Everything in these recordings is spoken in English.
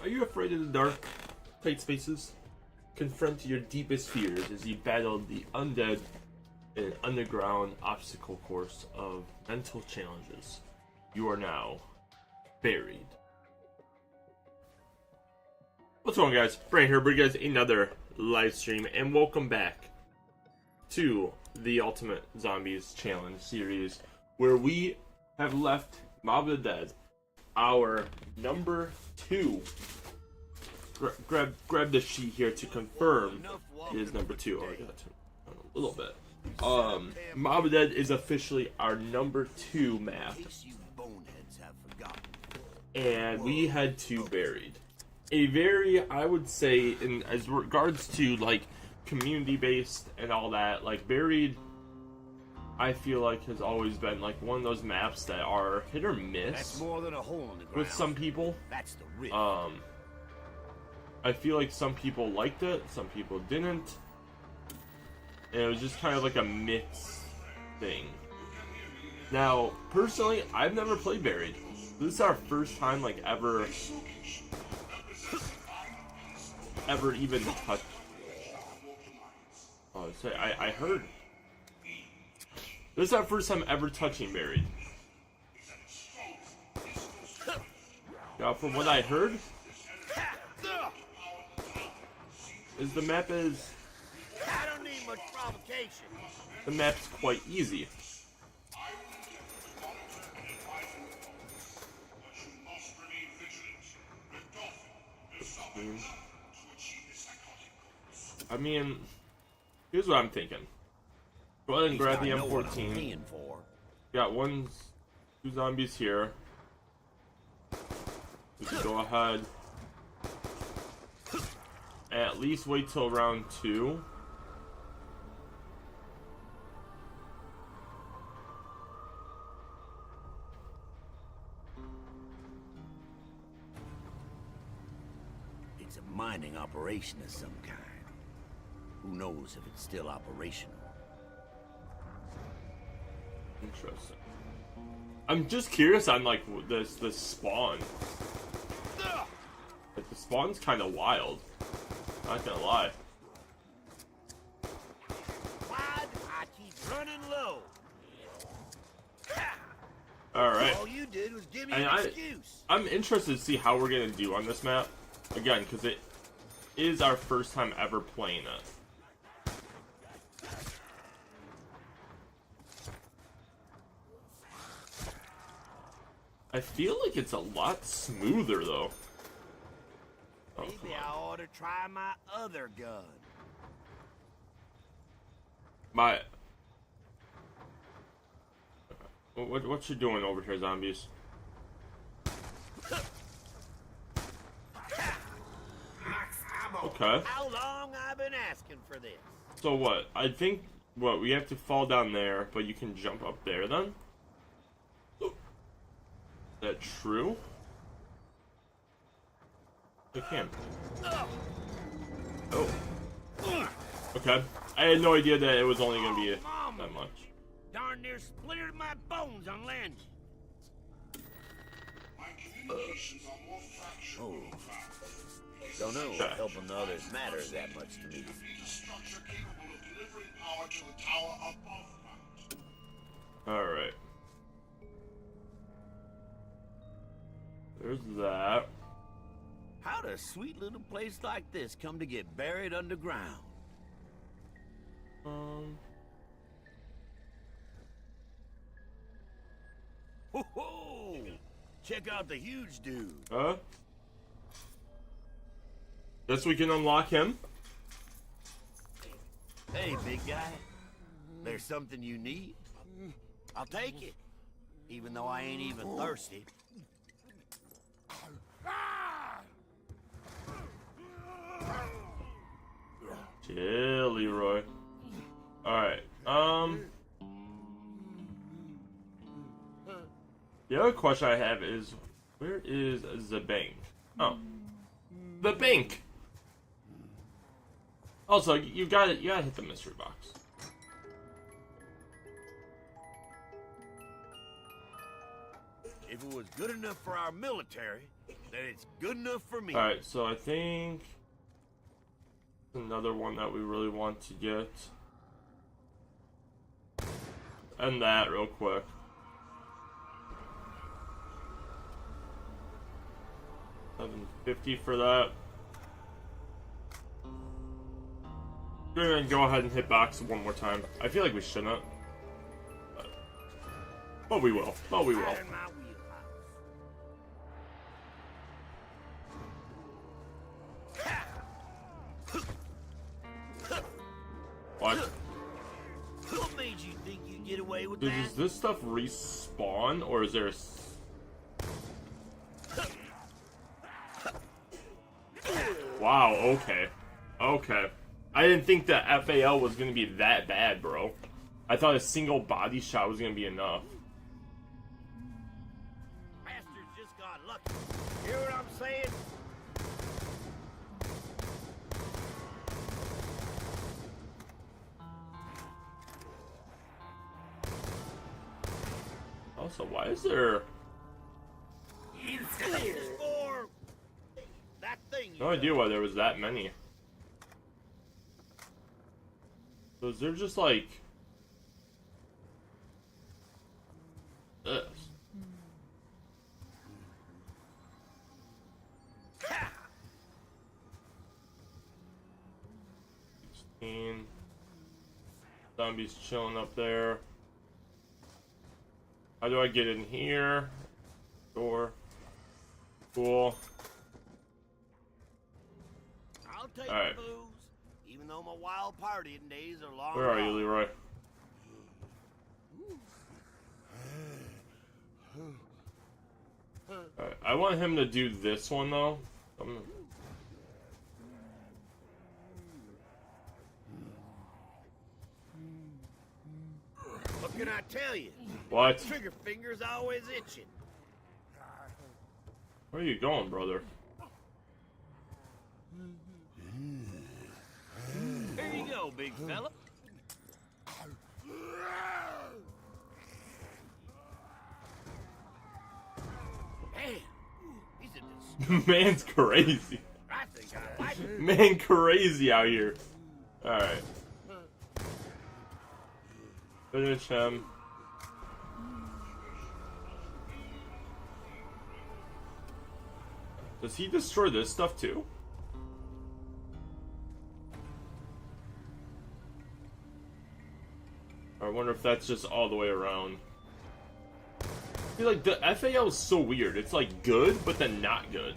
Are you afraid of the dark, tight spaces? Confront your deepest fears as you battle the undead in an underground obstacle course of mental challenges. You are now buried. What's going on, guys? Brian here, bringing you guys another live stream, and welcome back to the Ultimate Zombies Challenge series, where we have left Mob of the Dead, our number 2. Grab the sheet here to confirm it is number 2. Oh, I got to a little bit. Mob of the Dead is officially our number 2 map, and we head to Buried. A very, I would say, in as regards to like community-based and all that, like Buried, I feel like has always been like one of those maps that are hit or miss. That's more than a hole in the ground. With some people. That's the rift. I feel like some people liked it, some people didn't, and it was just kind of like a mixed thing. Now, personally, I've never played Buried. This is our first time like ever even touched. Oh, sorry, I heard. This is our first time ever touching Buried. Now, from what I heard, is the map is. I don't need much provocation. The map's quite easy. I mean, here's what I'm thinking. Go ahead and grab the M14. Got 2 zombies here. We can go ahead. At least wait till round 2. It's a mining operation of some kind. Who knows if it's still operational? Interesting. I'm just curious on like this spawn. Like the spawn's kind of wild. Not gonna lie. Why'd I keep running low? Alright. All you did was give me an excuse. I'm interested to see how we're gonna do on this map. Again, because it is our first time ever playing it. I feel like it's a lot smoother though. Oh, maybe I ought to try my other gun. What you doing over here, zombies? Okay. How long I've been asking for this? So what? I think we have to fall down there, but you can jump up there then? Is that true? I can. Oh. Okay. I had no idea that it was only gonna be that much. Darn near splintered my bones on landing. Oh. Don't know if helping the others matters that much to me. Alright. There's that. How'd a sweet little place like this come to get buried underground? Ho-ho! Check out the huge dude. Guess we can unlock him. Hey, big guy. There's something you need? I'll take it. Even though I ain't even thirsty. Chill, Leroy. Alright, the other question I have is, where is the bank? Oh. The bank! Also, you gotta hit the mystery box. If it was good enough for our military, that it's good enough for me. Alright, so I think another one that we really want to get. And that real quick. $750 for that. We're gonna go ahead and hit box one more time. I feel like we shouldn't. But we will. But we will. Right in my wheelhouse. What? What made you think you'd get away with Dude, that? does this stuff respawn, or is there a... Wow, okay. Okay. I didn't think that FAL was gonna be that bad, bro. I thought a single body shot was gonna be enough. Bastards just got lucky. Hear what I'm saying? Also, why is there... This is for that thing. No idea why there was that many. So is there just like... this? Zombies chilling up there. How do I get in here? Door. Cool. I'll take Alright. the booze, even though my wild partying days are long Where are you, gone. Leroy? Alright, I want him to do this one though. What can I tell you? What? Trigger fingers always itching. Where are you going, brother? Here you go, big fella. Man, he's a dis- Man's crazy. I think I like him. Man crazy out here. Alright. Finish him. Does he destroy this stuff too? I wonder if that's just all the way around. I feel like the FAL is so weird. It's like good, but then not good.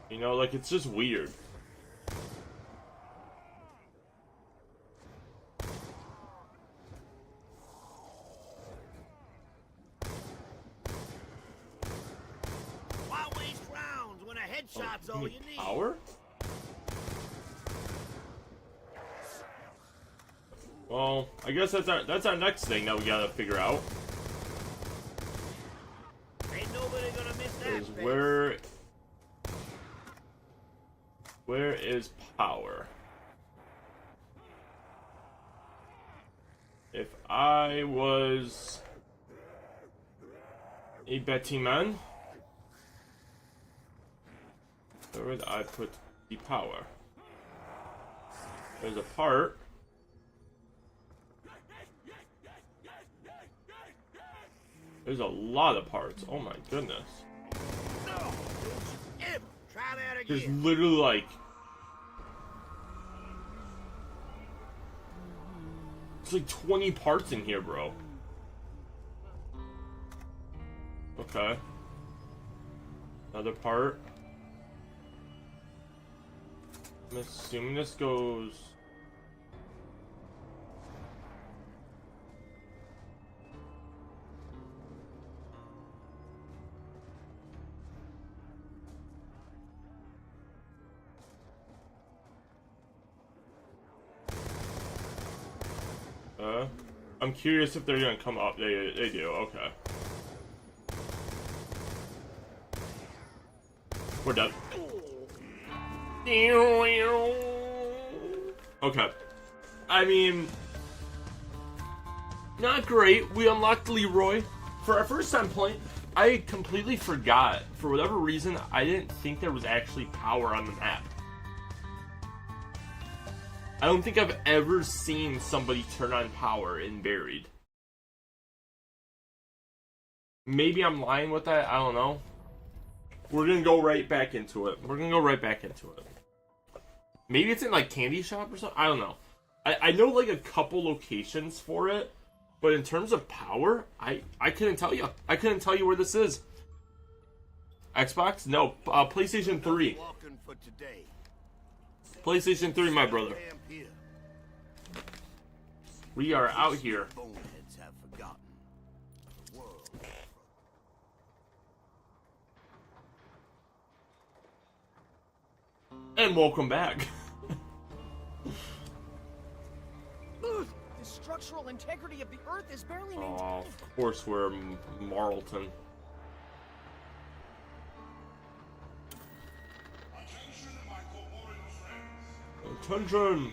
You know, like it's just weird. Why waste rounds when a headshot's all you need? Power? Well, I guess that's our next thing that we gotta figure out. Ain't nobody gonna miss that. Is face. where is power? If I was a betting man, where would I put the power? There's a part. There's a lot of parts. Oh my goodness. No, don't you ever try that There's again. literally like... It's like 20 parts in here, bro. Okay. Another part. I'm assuming this goes... I'm curious if they're gonna come up. They do. Okay. We're done. Okay. I mean, not great. We unlocked Leroy. For our first time playing, I completely forgot. For whatever reason, I didn't think there was actually power on the map. I don't think I've ever seen somebody turn on power in Buried. Maybe I'm lying with that, I don't know. We're gonna go right back into it. Maybe it's in like Candy Shop or something, I don't know. I know like a couple locations for it, but in terms of power, I couldn't tell you. I couldn't tell you where this is. Xbox? No, PlayStation 3. PlayStation 3, my brother. We are out here. And welcome back. The structural integrity of the Earth is barely maintained. Oh, of course we're Marlton. Attention!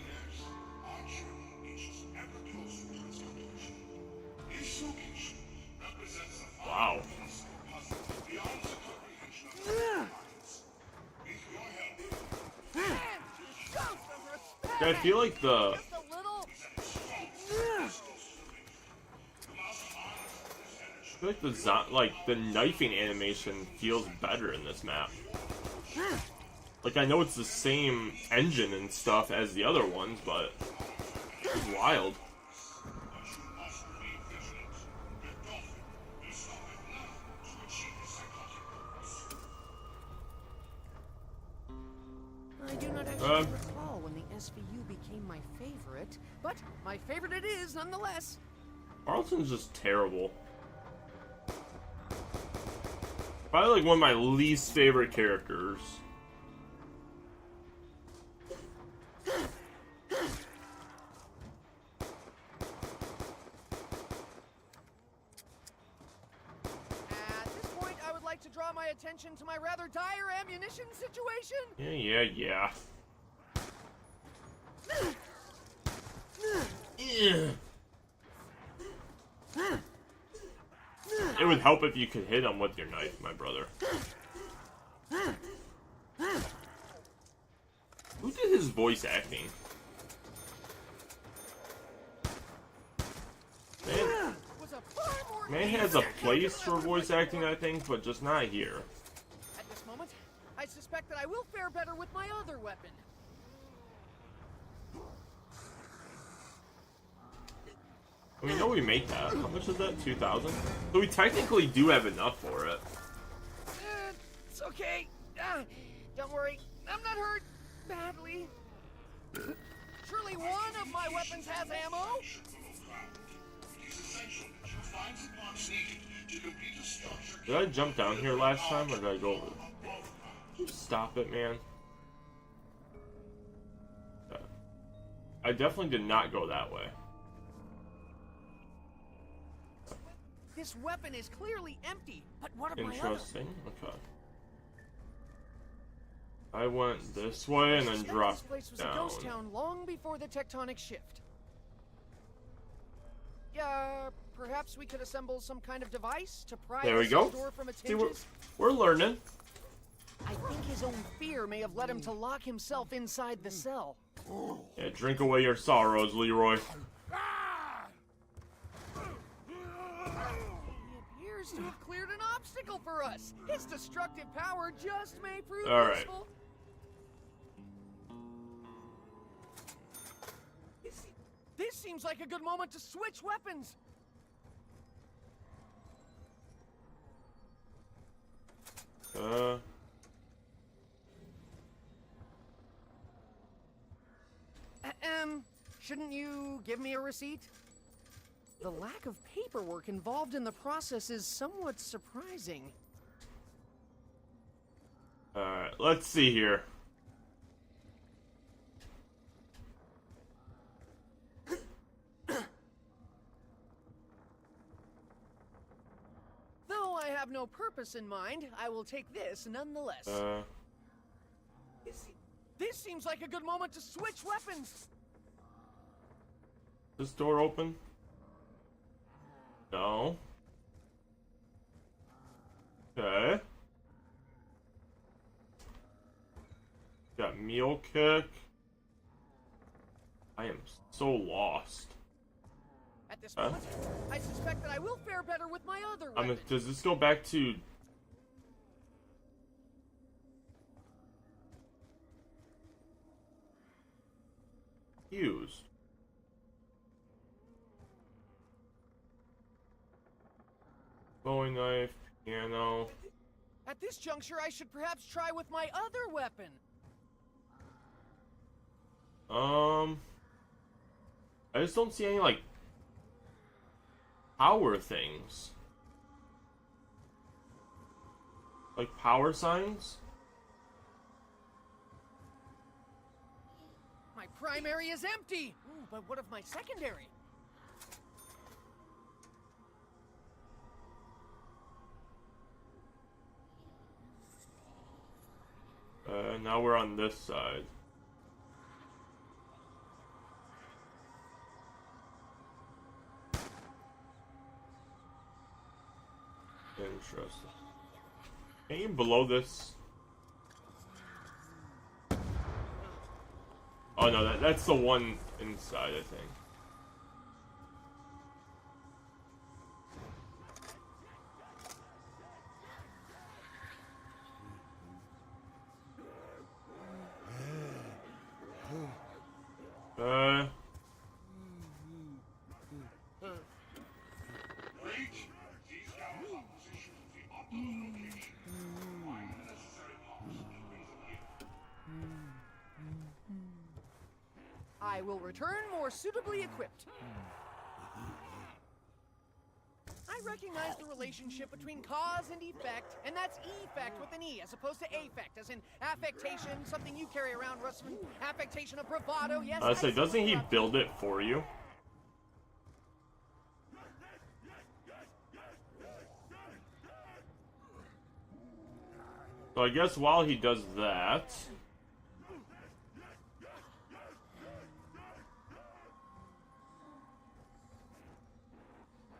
Wow. I feel like the the knifing animation feels better in this map. Like, I know it's the same engine and stuff as the other ones, but it's wild. I do not actually recall when the SVU became my favorite, but my favorite it is nonetheless. Marlton's just terrible. Probably like one of my least favorite characters. At this point, I would like to draw my attention to my rather dire ammunition situation. Yeah. It would help if you could hit him with your knife, my brother. Who did his voice acting? Man has a place for voice acting, I think, but just not here. At this moment, I suspect that I will fare better with my other weapon. We know we make that. How much is that? 2,000? So we technically do have enough for it. It's okay. Don't worry, I'm not hurt badly. Surely one of my weapons has ammo? Did I jump down here last time, or did I go over? Stop it, man. I definitely did not go that way. This weapon is clearly empty, but what of my other? Interesting. Okay. I went this way and then dropped This place was down. a ghost town long before the tectonic shift. Yeah, perhaps we could assemble some kind of device to pry There we this go. door from its See, hinges. we're learning. I think his own fear may have led him to lock himself inside the cell. Yeah, drink away your sorrows, Leroy. He appears to have cleared an obstacle for us. His destructive power just may prove All right. useful. This seems like a good moment to switch weapons. Shouldn't you give me a receipt? The lack of paperwork involved in the process is somewhat surprising. Alright, let's see here. Though I have no purpose in mind, I will take this nonetheless. This seems like a good moment to switch weapons. This door open? No. Okay. Got meal kick. I am so lost. At this moment, I suspect that I will fare better with my other weapon. Does this go back to... used? Bowie knife, piano. At this juncture, I should perhaps try with my other weapon. I just don't see any, like, power things. Like power signs? My primary is empty. Ooh, but what of my secondary? Now we're on this side. Interesting. Anything below this? Oh no, that's the one inside, I think. I will return more suitably equipped. I recognize the relationship between cause and effect, and that's effect with an E as opposed to affect, as in affectation, something you carry around, Russman. Affectation of bravado, yes. I say, doesn't he build it for you? So I guess while he does that,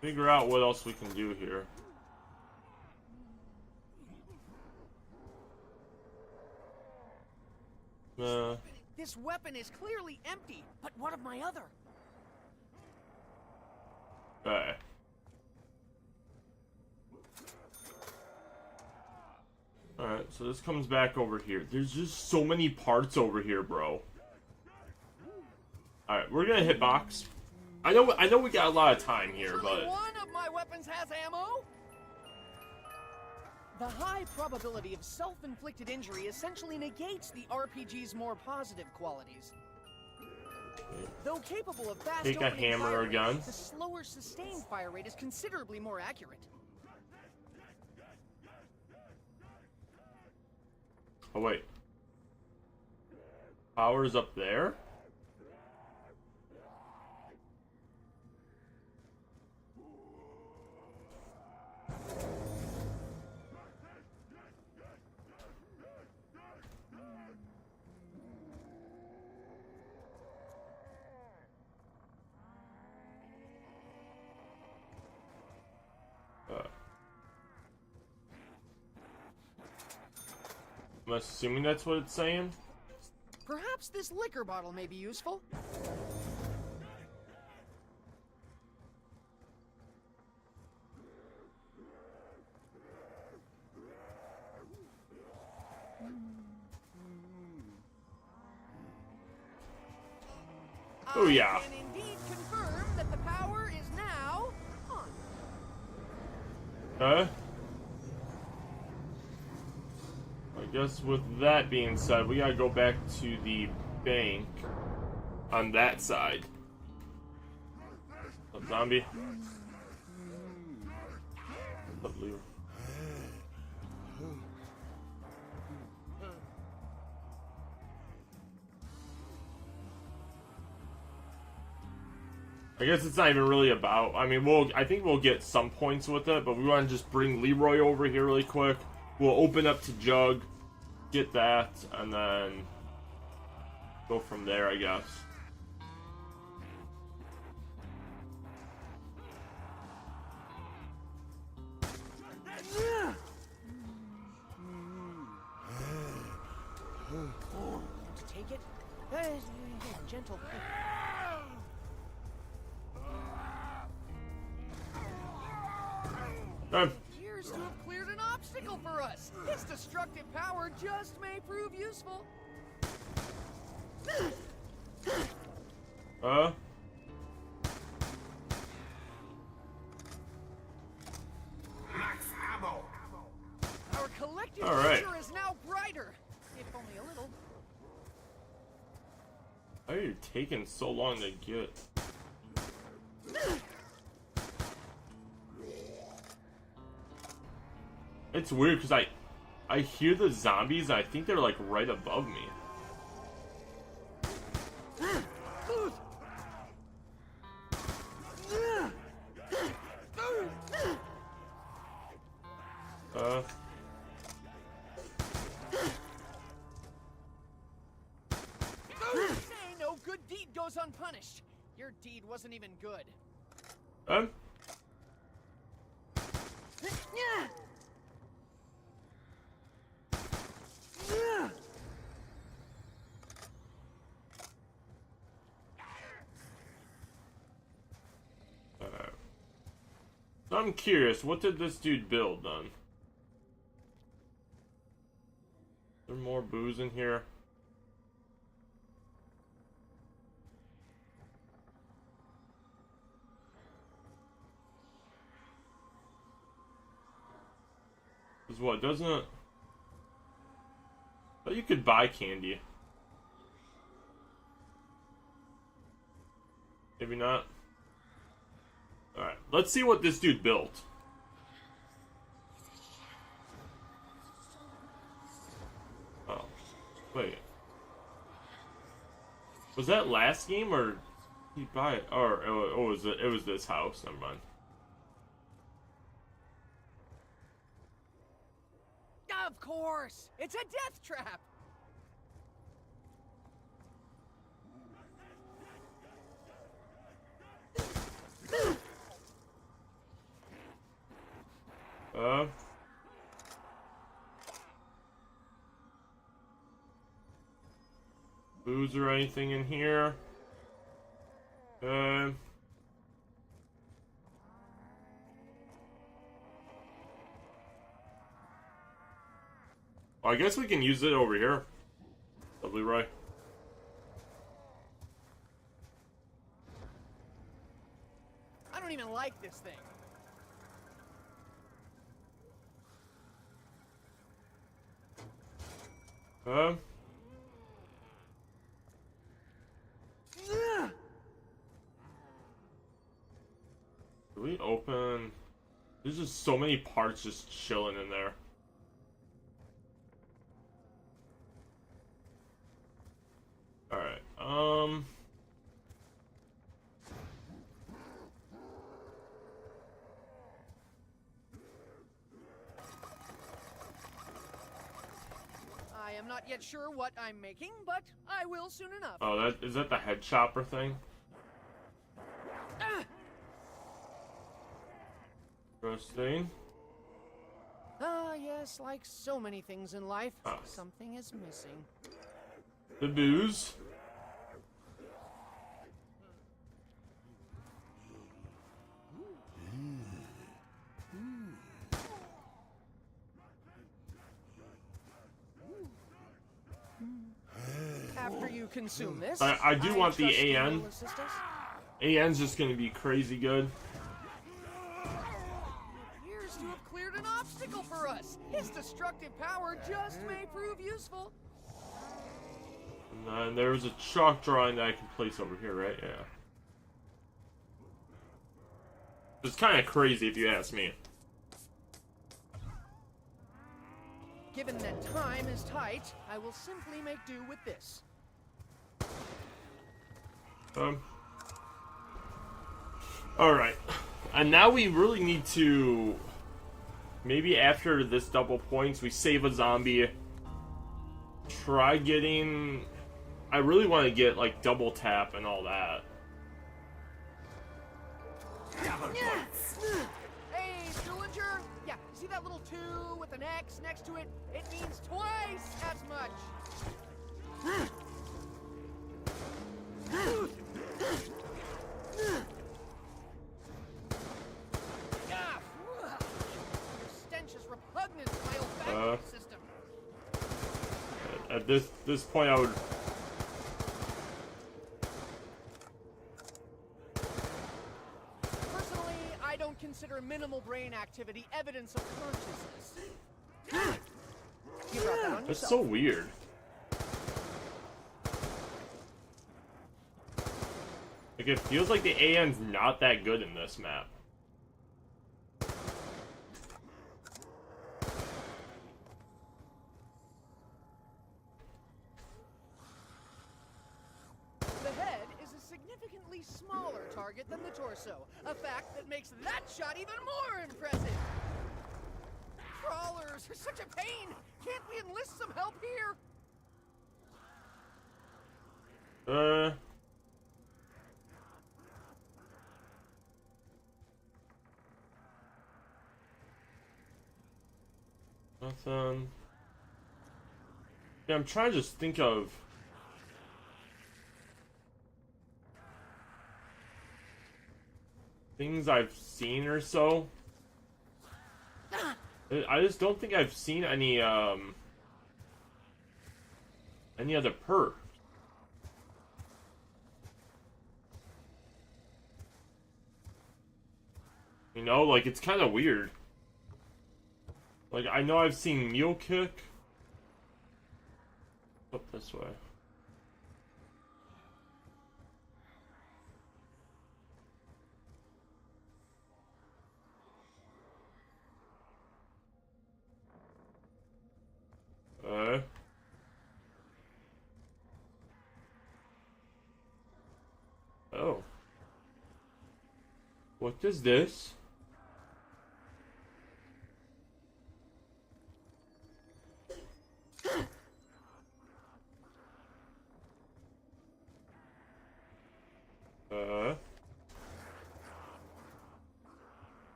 figure out what else we can do here. This weapon is clearly empty, but what of my other? Okay. Alright, so this comes back over here. There's just so many parts over here, bro. Alright, we're gonna hitbox. I know we got a lot of time here, but One of my weapons has ammo? The high probability of self-inflicted injury essentially negates the RPG's more positive qualities. Though capable of fast take a opening hammer fire or gun. rate, the slower sustained fire rate is considerably more accurate. Oh wait. Power's up there? I'm assuming that's what it's saying. Perhaps this liquor bottle may be useful. Oh yeah. I can indeed confirm that the power is now on. Huh? I guess with that being said, we gotta go back to the bank on that side. What's up, zombie? What's up, Leo? I guess it's not even really about. I mean, I think we'll get some points with it, but we want to just bring Leroy over here really quick. We'll open up to Jug, get that, and then go from there, I guess. take it. Gentle. Appears to have cleared an obstacle for us. Its destructive power just may prove useful. Our collective future is now brighter, if only a little. Why are you taking so long to get? It's weird because I hear the zombies and I think they're like right above me. Say no good deed goes unpunished. Your deed wasn't even good. I'm curious, what did this dude build then? Is there more booze in here? Is what, doesn't it? But you could buy candy. Maybe not. Alright, let's see what this dude built. Oh, wait. Was that last game or did he buy it? Or oh, it was this house? Never mind. Of course, it's a death trap. Booze or anything in here? Well, I guess we can use it over here. Lovely, right? I don't even like this thing. Do we open? There's just so many parts just chilling in there. Alright, I am not yet sure what I'm making, but I will soon enough. oh, is that the head chopper thing? Interesting. Ah, yes, like so many things in life, something is missing. The booze. After you consume this, I do want the trust you AN. will assist us. AN's just gonna be crazy good. Appears to have cleared an obstacle for us. Its destructive power just may prove useful. And there was a chalk drawing that I can place over here, right? Yeah. It's kind of crazy if you ask me. Given that time is tight, I will simply make do with this. Alright. And now we really need to... Maybe after this double points, we save a zombie. Try getting... I really want to get, like, double tap and all that. Hey, Schulinger! Yeah, see that little 2 with an X next to it? It means twice as much! this point I would. Personally, I don't consider minimal brain activity evidence of consciousness. You brought that on That's yourself. so weird. Like, it feels like the AN's not that good in this map. The head is a significantly smaller target than the torso, a fact that makes that shot even more impressive. Crawlers are such a pain. Can't we enlist some help here? Nothing. Yeah, I'm trying to just think of things I've seen or so. I just don't think I've seen any other perks. You know, like, it's kind of weird. Like, I know I've seen Mule Kick. Up this way. Oh. What is this?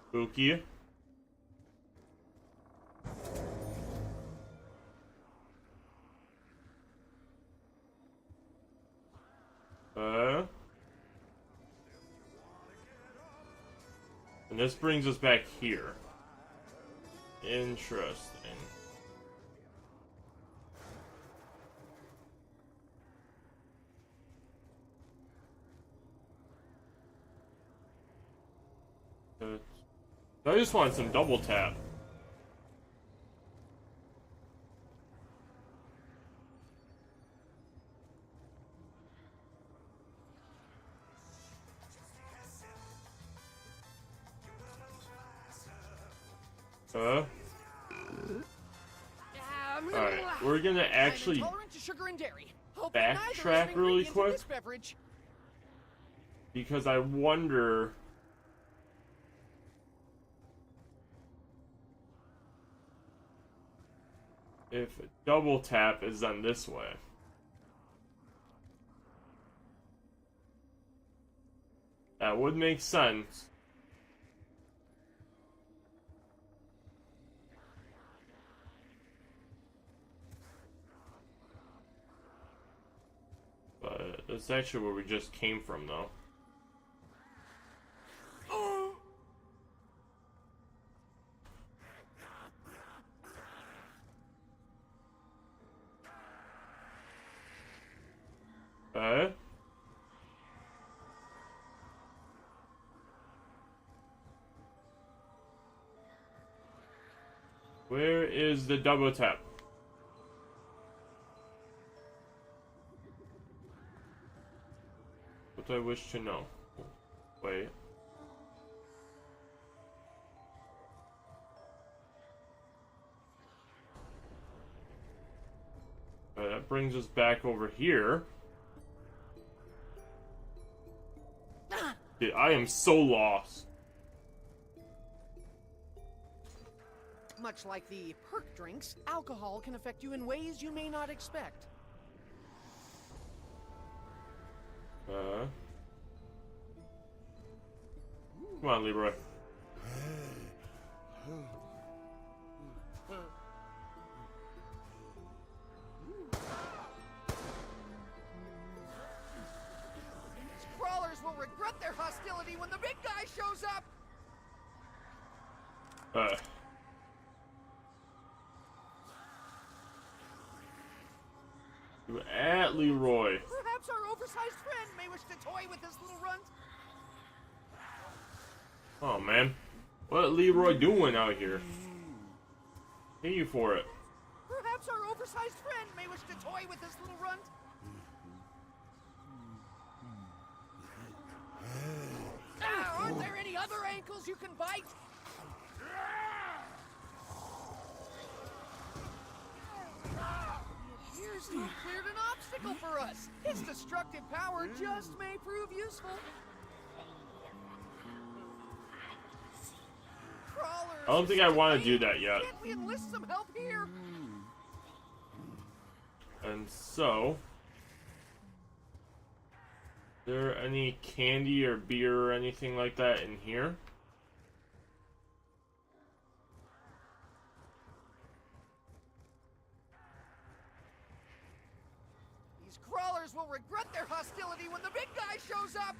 Spooky. And this brings us back here. Interesting. I just want some double tap. Alright, we're gonna actually backtrack really quick. Because I wonder if double tap is done this way. That would make sense. But that's actually where we just came from, though. Where is the double tap? What do I wish to know? Wait. That brings us back over here. Dude, I am so lost. Much like the perk drinks, alcohol can affect you in ways you may not expect. Come on, Leroy. Crawlers will regret their hostility when the big guy shows up! that Leroy? Perhaps our oversized friend may wish to toy with this little runt. Oh man, what Leroy doing out here? Pay you for it. Perhaps our oversized friend may wish to toy with this little runt. Aren't there any other ankles you can bite? It appears to have cleared an obstacle for us. Its destructive power just may prove useful. Crawlers, I don't think I want to do that yet. can't we enlist some help here? And so, is there any candy or beer or anything like that in here? These crawlers will regret their hostility when the big guy shows up!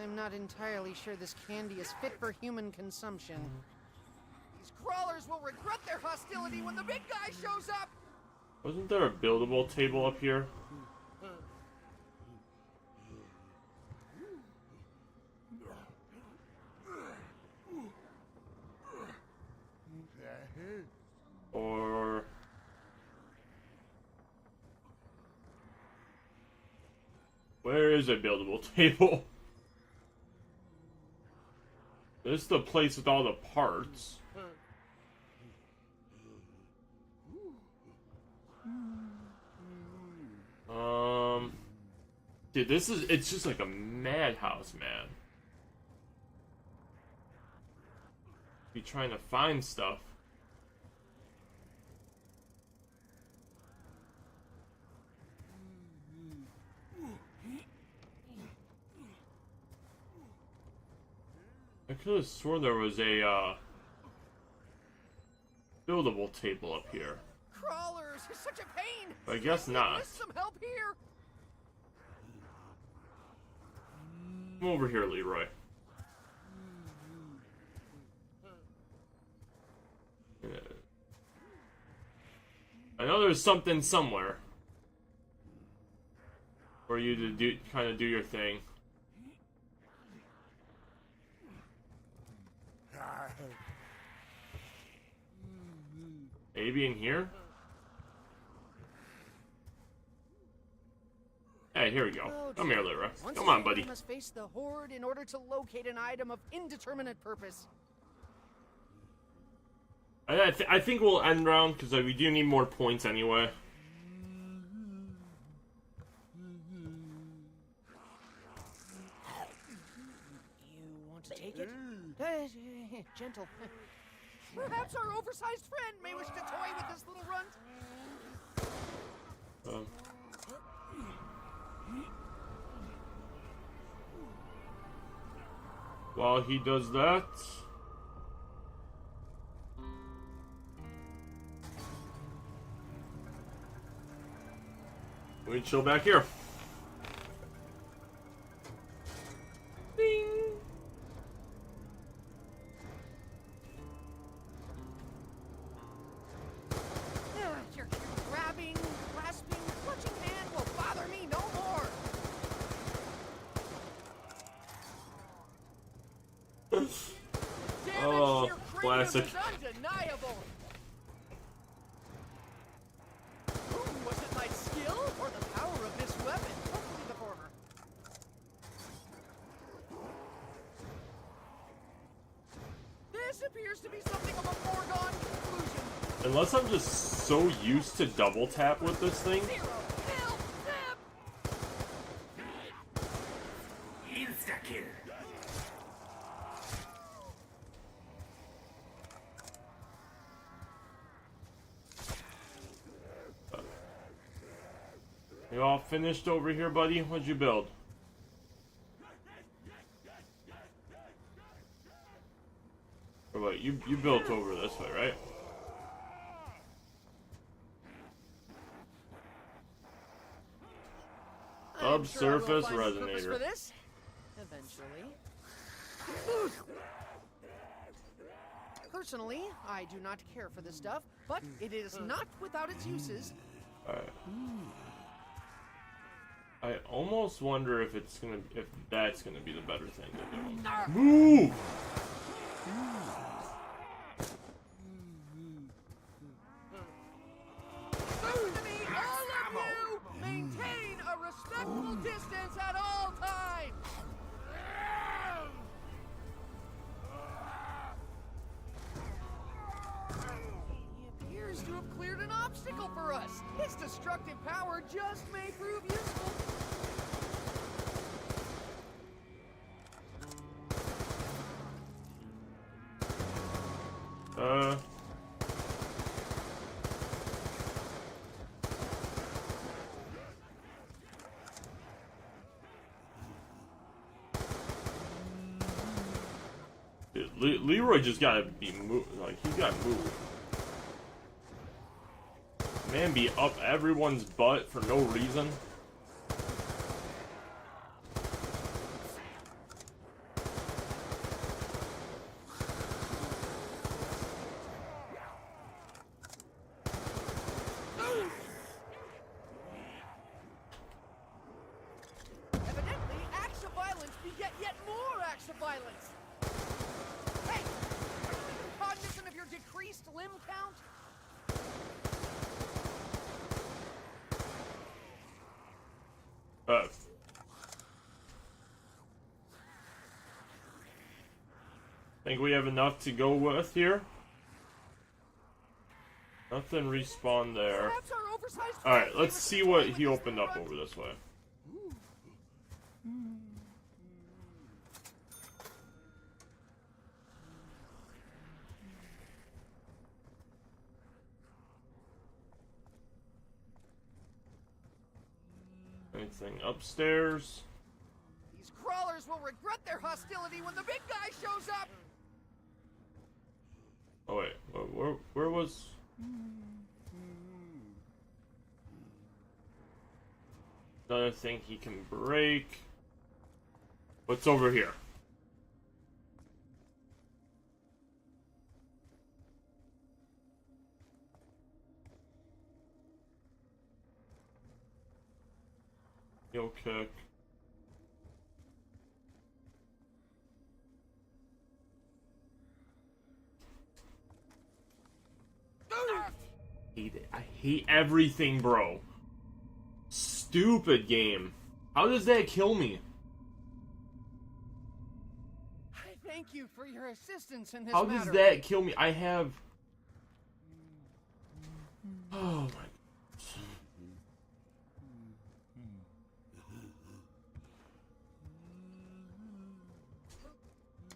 I'm not entirely sure this candy is fit for human consumption. These crawlers will regret their hostility when the big guy shows up! Wasn't there a buildable table up here? Or... where is a buildable table? This is the place with all the parts. Dude, it's just like a madhouse, man. Be trying to find stuff. I could have sworn there was a, buildable table up here. Crawlers is such a pain! I guess not. Enlist some help here! Come over here, Leroy. I know there's something somewhere for you to kind of do your thing. Maybe in here? Hey, here we go. Oh, Come here, Leroy. Once Come on, again, buddy. we must face the horde in order to locate an item of indeterminate purpose. I think we'll end round because we do need more points anyway. You want to take it? Gentle. Perhaps our oversized friend may wish to toy with this little runt. While he does that, we chill back here. Ding. Your grabbing, grasping, clutching hand will bother me no more. Damn Oh, it, your cranium classic. is undeniable. Ooh, was it my skill or the power of this weapon? Hopefully the former. This appears to be something of a foregone conclusion. Unless I'm just so used to double tap with this thing. Zero, nil, zip. Insta-kill. You all finished over here, buddy? What'd you build? Or wait, you built over this way, right? I'm sure I will Subsurface find a purpose resonator. for this eventually. Personally, I do not care for this stuff, but it is not without its uses. Alright. I almost wonder if that's gonna be the better thing to do. Move! Enemy, all of you! Maintain a respectful distance at all times! He appears to have cleared an obstacle for us. His destructive power just may prove useful. Dude, Leroy just gotta be moved. Like, he's gotta move. Man, be up everyone's butt for no reason. Evidently, acts of violence beget yet more acts of violence. Hey, are you even cognizant of your decreased limb count? Think we have enough to go with here? Nothing respawn there. Alright, let's see what he opened up over this way. Anything upstairs? These crawlers will regret their hostility when the big guy shows up! Oh wait, where was... Another thing he can break. What's over here? Heel kick. Hate it. I hate everything, bro. Stupid game. How does that kill me? I thank you for your assistance in this How matter. does that kill me? I have... Oh my...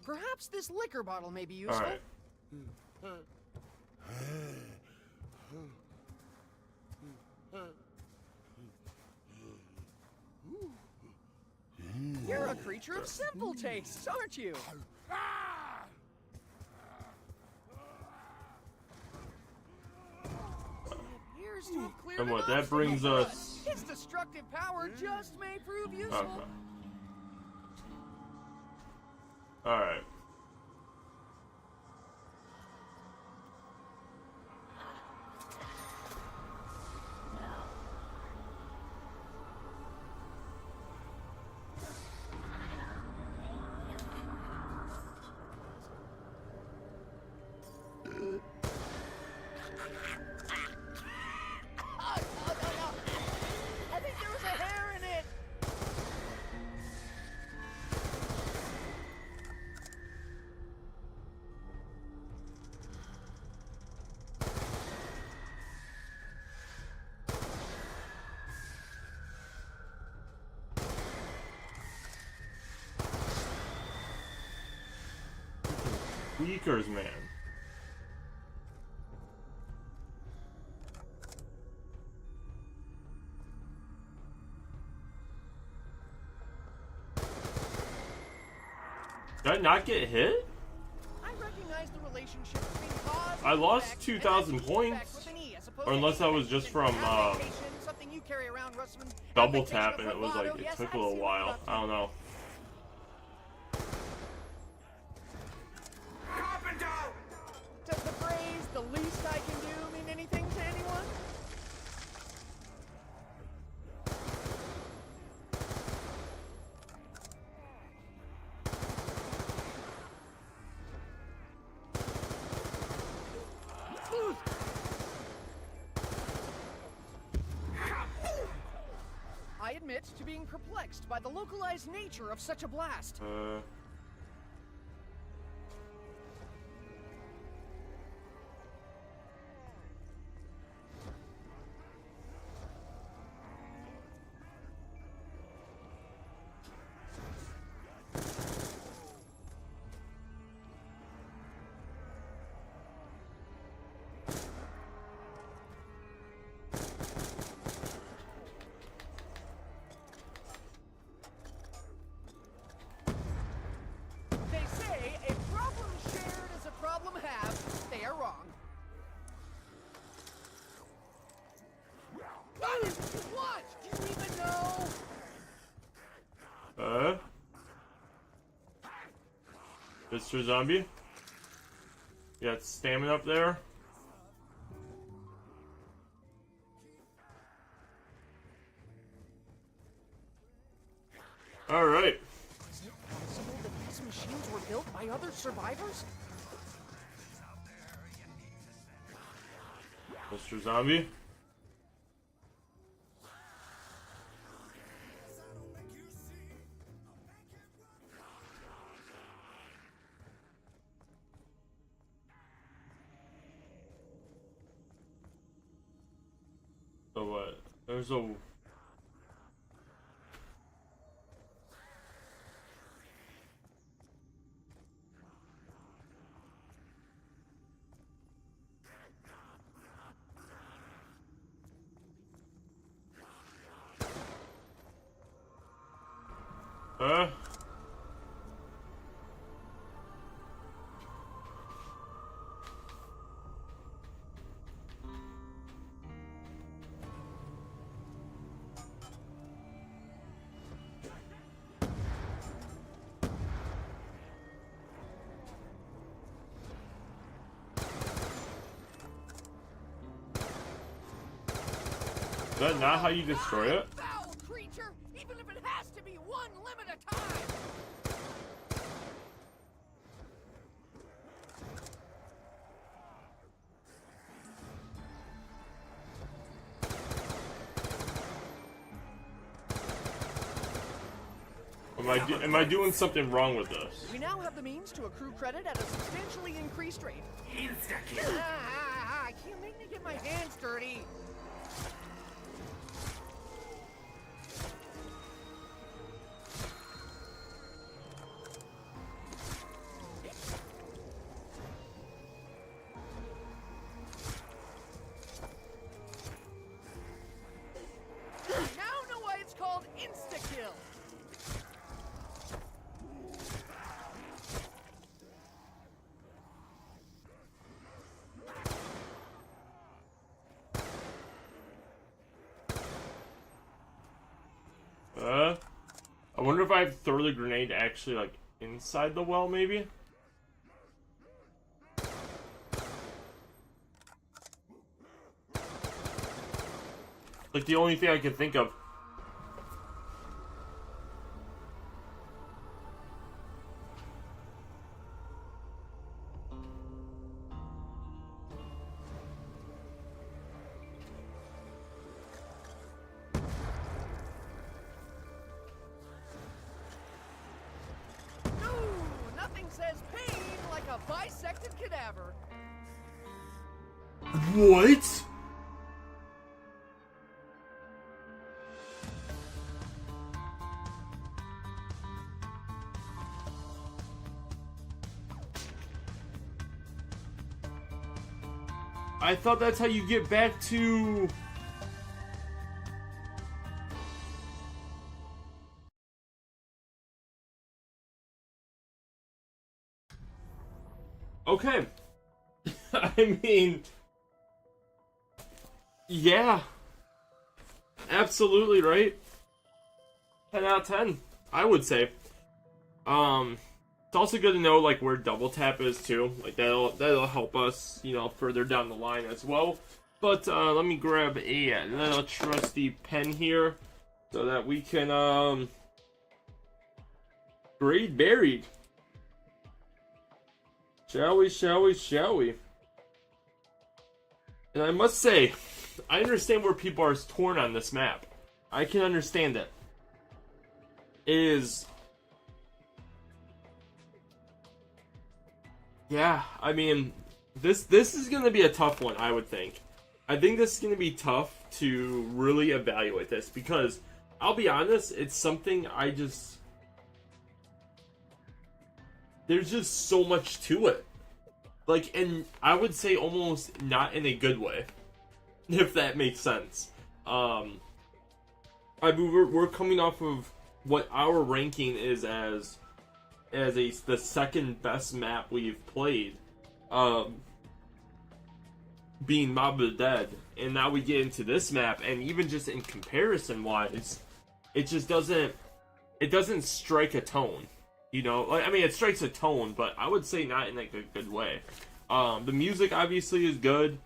Perhaps this liquor bottle may be useful. Alright. You're a creature of simple tastes, aren't you? And what, that brings us... His destructive power just may prove useful. Okay. Alright. I think there was a hair in it. Tweakers, man. Did I not get hit? I recognize the relationship between cause I and lost effect, 2,000 and that's points. effect with an E, as opposed Or to unless that was effect just as from, in affectation, something you carry around, Russman. double Affectation tap of and it was like, bravado. it Yes, took a I've little seen while. enough. I don't know. Does the phrase, the least I can do, mean anything to anyone? I admit to being perplexed by the localized nature of such a blast. They say a problem shared is a problem halved. They are wrong. What? Do you even know? Mr. Zombie? You got stamina up there? Alright. Is it possible that these machines were built by other survivors? Mr. Zombie? So what? There's a... Huh? Is that not how you destroy it? Foul creature, even if it has to be one limb at a time. Am I doing something wrong with this? We now have the means to accrue credit at a substantially increased rate. Can't make me get my hands dirty. Now know why it's called insta-kill. I wonder if I have throw the grenade actually like inside the well, maybe? Like the only thing I can think of. Nothing says pain like a bisected cadaver. What? I thought that's how you get back to... Okay. I mean... Yeah. Absolutely, right? 10 out of 10, I would say. It's also good to know, like, where double tap is, too. Like, that'll help us, you know, further down the line as well. But, let me grab a little trusty pen here so that we can, grade buried. Shall we, shall we, shall we? And I must say, I understand where people are torn on this map. I can understand it. Yeah, I mean, this is gonna be a tough one, I would think. I think this is gonna be tough to really evaluate this, because I'll be honest, it's something there's just so much to it. Like, and I would say almost not in a good way, if that makes sense. I mean, we're coming off of what our ranking is as the second best map we've played, being Mob of the Dead, and now we get into this map, and even just in comparison wise, it just doesn't strike a tone, you know. Like, I mean, it strikes a tone, but I would say not in like a good way. The music obviously is good.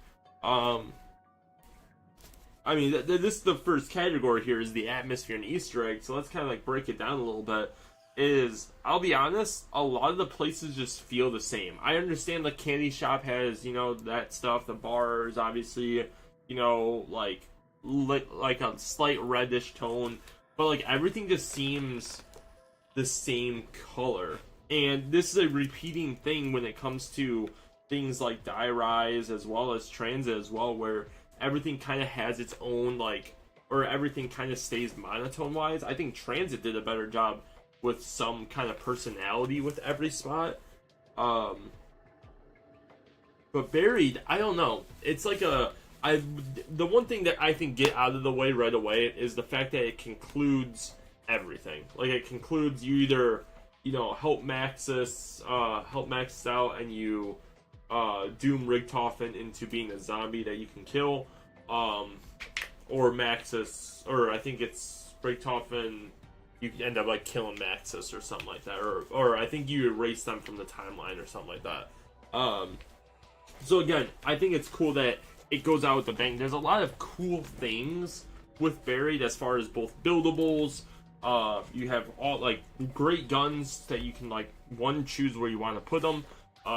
I mean, this is the first category here, is the atmosphere and Easter egg. So let's kind of like break it down a little bit. I'll be honest, a lot of the places just feel the same. I understand the candy shop has, you know, that stuff. The bars, obviously, you know, like a slight reddish tone, but like everything just seems the same color. And this is a repeating thing when it comes to things like Die Rise as well as Transit as well, where everything kind of has its own, like, or everything kind of stays monotone wise. I think Transit did a better job with some kind of personality with every spot. But Buried, I don't know. It's like the one thing that I think get out of the way right away is the fact that it concludes everything. Like, it concludes, you either, you know, help Maxis out, and you doom Richtofen into being a zombie that you can kill, or Maxis, or I think it's Richtofen, you can end up like killing Maxis or something like that, or I think you erase them from the timeline or something like that. So again, I think it's cool that it goes out with a bang. There's a lot of cool things with Buried as far as both buildables. You have all like great guns that you can like choose where you want to put them.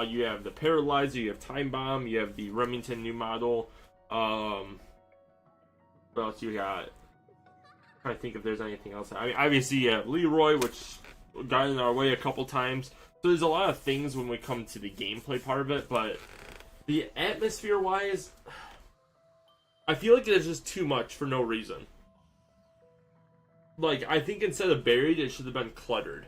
You have the Paralyzer, you have Time Bomb, you have the Remington new model. What else you got? I'm trying to think if there's anything else. I mean, obviously you have Leroy, which got in our way a couple times. So there's a lot of things when we come to the gameplay part of it, but the atmosphere-wise, I feel like there's just too much for no reason. Like, I think instead of Buried, it should have been Cluttered.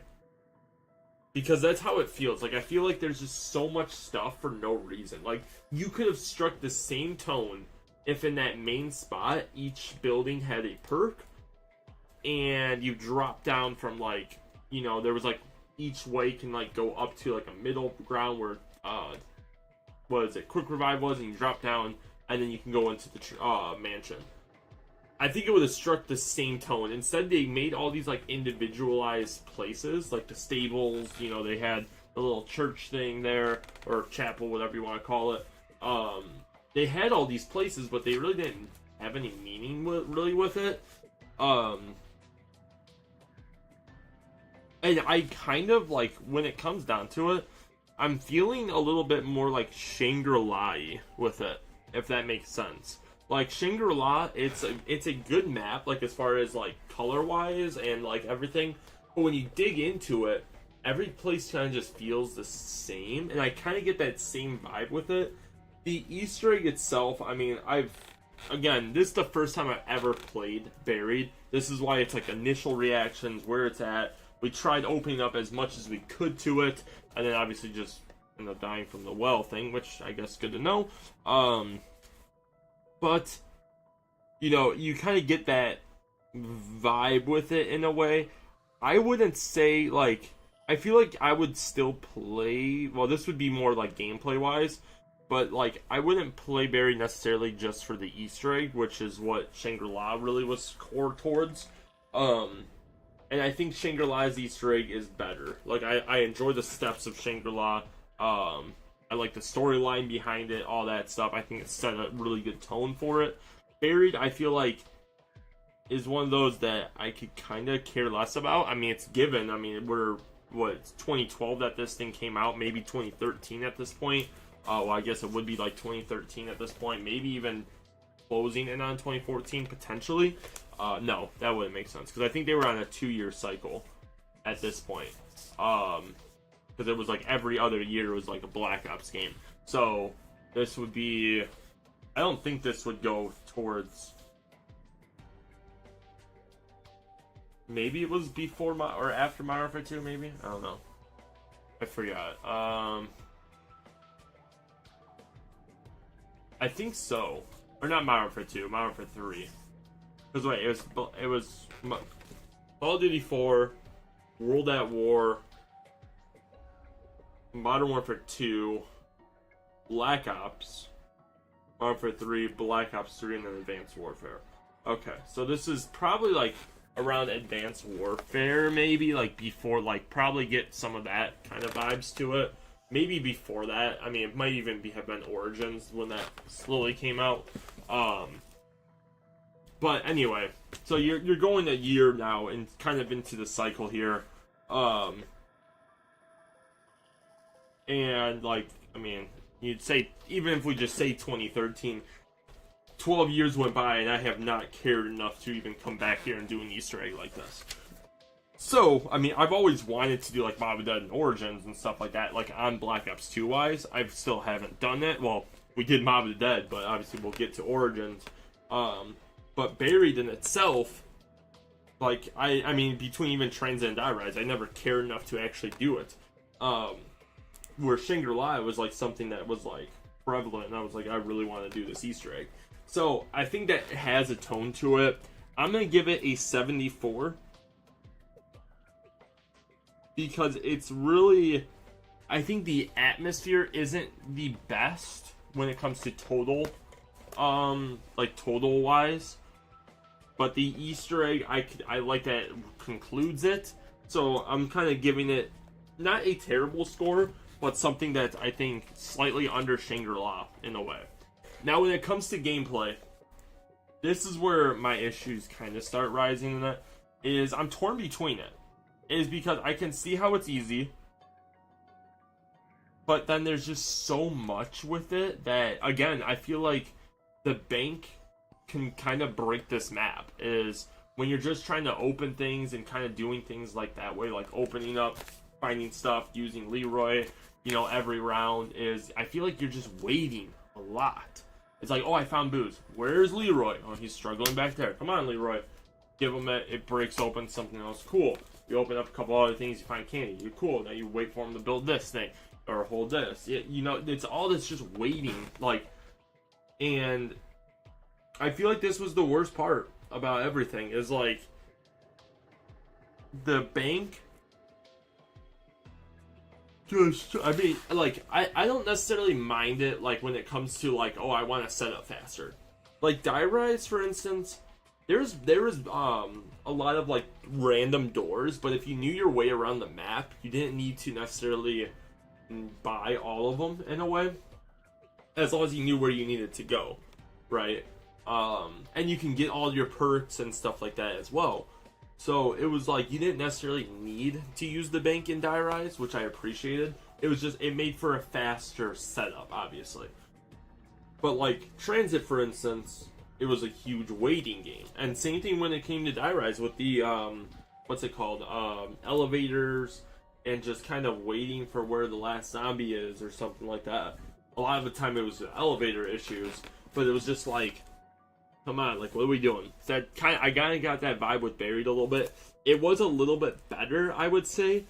Because that's how it feels. Like, I feel like there's just so much stuff for no reason. Like, you could have struck the same tone if in that main spot, each building had a perk, and you drop down from, like, you know, there was, like, each way can, like, go up to, like, a middle ground where, what is it, Quick Revive was, and you drop down, and then you can go into the mansion. I think it would have struck the same tone. Instead, they made all these, like, individualized places, like the stables, you know, they had the little church thing there, or chapel, whatever you want to call it. They had all these places, but they really didn't have any meaning with it. And I kind of, like, when it comes down to it, I'm feeling a little bit more like Shangri-La-y with it, if that makes sense. Like, Shangri-La, it's a good map, like, as far as, like, color-wise and, like, everything. But when you dig into it, every place kind of just feels the same. And I kind of get that same vibe with it. The Easter egg itself, I mean, again, this is the first time I've ever played Buried. This is why it's, like, initial reactions, where it's at. We tried opening up as much as we could to it. And then, obviously, just ended up dying from the well thing, which I guess is good to know. But, you know, you kind of get that vibe with it in a way. I wouldn't say, like, I feel like I would still play, well, this would be more, like, gameplay-wise, but, like, I wouldn't play Buried necessarily just for the Easter egg, which is what Shangri-La really was core towards. And I think Shangri-La's Easter egg is better. Like, I enjoy the steps of Shangri-La. I like the storyline behind it, all that stuff. I think it set a really good tone for it. Buried, I feel like, is one of those that I could kind of care less about. I mean, it's given. I mean, it's 2012 that this thing came out, maybe 2013 at this point. Well, I guess it would be like 2013 at this point, maybe even closing in on 2014, potentially. No, that wouldn't make sense because I think they were on a 2-year cycle at this point. Because it was like every other year was like a Black Ops game. So this would be, I don't think this would go towards, maybe it was before or after Modern Warfare 2, maybe? I don't know. I forgot. I think so. Or not Modern Warfare 2, Modern Warfare 3. Because wait, it was Call of Duty 4, World at War, Modern Warfare 2, Black Ops, Modern Warfare 3, Black Ops 3, and then Advanced Warfare. Okay, so this is probably like around Advanced Warfare, maybe like before, like probably get some of that kind of vibes to it. Maybe before that. I mean, it might even have been Origins when that slowly came out. But anyway, so you're going a year now and kind of into the cycle here. And like, I mean, you'd say, even if we just say 2013, 12 years went by and I have not cared enough to even come back here and do an Easter egg like this. So, I mean, I've always wanted to do like Mob of the Dead and Origins and stuff like that, like on Black Ops 2 wise. I still haven't done it. Well, we did Mob of the Dead, but obviously we'll get to Origins. But Buried in itself, like, I mean, between even Trains and Die Rise, I never cared enough to actually do it. Where Shangri-La was like something that was like prevalent, and I was like, I really want to do this Easter egg. So I think that it has a tone to it. I'm gonna give it a 74 because it's really, I think the atmosphere isn't the best when it comes to total, like total wise, but the Easter egg I like that it concludes it. So I'm kind of giving it not a terrible score, but something that I think slightly under Shangri-La in a way. Now, when it comes to gameplay, this is where my issues kind of start rising in it, is I'm torn between it. It is because I can see how it's easy, but then there's just so much with it that, again, I feel like the bank can kind of break this map, is when you're just trying to open things and kind of doing things like that way, like opening up, finding stuff, using Leroy, you know, every round, is I feel like you're just waiting a lot. It's like, oh, I found booze. Where's Leroy? Oh, he's struggling back there. Come on, Leroy. Give him it. It breaks open something else. Cool. You open up a couple other things. You find candy. You're cool. Now you wait for him to build this thing or hold this. You know, it's all this just waiting. Like, and I feel like this was the worst part about everything. Is like the bank. Just, I mean, like, I don't necessarily mind it, like, when it comes to, like, oh, I want to set up faster. Like, Die Rise, for instance, there was a lot of, like, random doors, but if you knew your way around the map, you didn't need to necessarily buy all of them, in a way, as long as you knew where you needed to go, right? And you can get all your perks and stuff like that as well. So it was like you didn't necessarily need to use the bank in Die Rise, which I appreciated. It was just, it made for a faster setup, obviously. But like Transit, for instance, it was a huge waiting game. And same thing when it came to Die Rise with the, what's it called? Elevators, and just kind of waiting for where the last zombie is or something like that. A lot of the time it was elevator issues, but it was just like, come on, like, what are we doing? That I kind of got that vibe with Buried a little bit. It was a little bit better, I would say,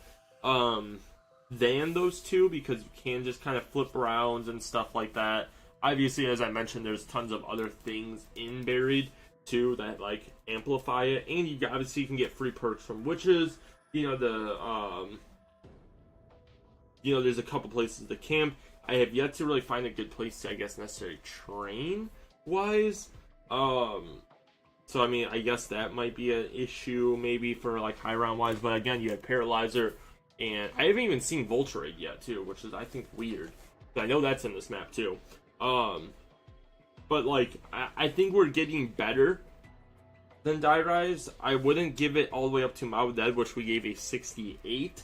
than those two, because you can just kind of flip rounds and stuff like that. Obviously, as I mentioned, there's tons of other things in Buried, too, that, like, amplify it. And you obviously can get free perks from witches. You know, there's a couple places to camp. I have yet to really find a good place to, I guess, necessarily train-wise. So I mean, I guess that might be an issue maybe for like high round wise, but again, you have Paralyzer, and I haven't even seen Vulture yet too, which is I think weird. I know that's in this map too. But like I think we're getting better than Die Rise. I wouldn't give it all the way up to Mob of the Dead, which we gave a 68.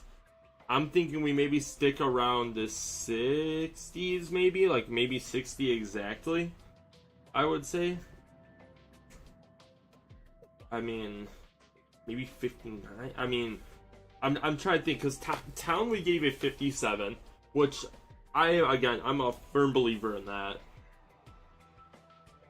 I'm thinking we maybe stick around the 60s, maybe like maybe 60 exactly, I would say. I mean, maybe 59. I mean, I'm trying to think, because Town we gave a 57, which I'm a firm believer in that.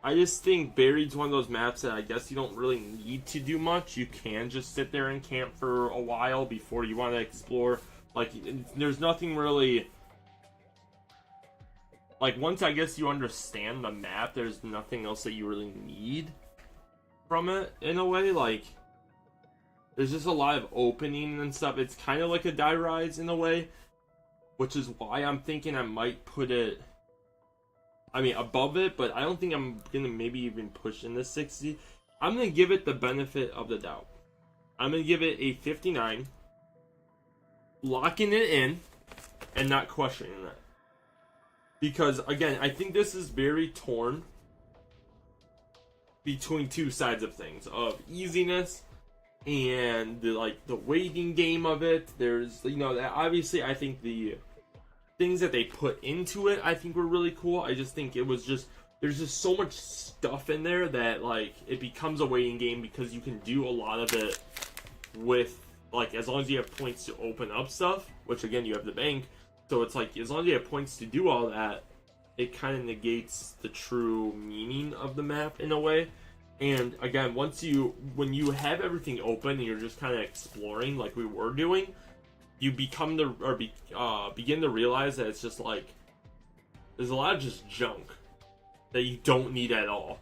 I just think Buried's one of those maps that I guess you don't really need to do much. You can just sit there and camp for a while before you want to explore. Like, there's nothing really... Like, once I guess you understand the map, there's nothing else that you really need from it, in a way. Like, there's just a lot of opening and stuff. It's kind of like a Die Rise, in a way. Which is why I'm thinking I might put it... I mean, above it, but I don't think I'm going to maybe even push in the 60. I'm going to give it the benefit of the doubt. I'm going to give it a 59. Locking it in and not questioning it. Because, again, I think this is very torn between two sides of things. Of easiness and, the waiting game of it. There's, obviously, I think the... things that they put into it I think were really cool. I just think it was just, there's just so much stuff in there that like it becomes a waiting game, because you can do a lot of it with like, as long as you have points to open up stuff, which again you have the bank, so it's like as long as you have points to do all that, it kind of negates the true meaning of the map in a way. And again, when you have everything open and you're just kind of exploring like we were doing, you begin to realize that it's just like there's a lot of just junk that you don't need at all.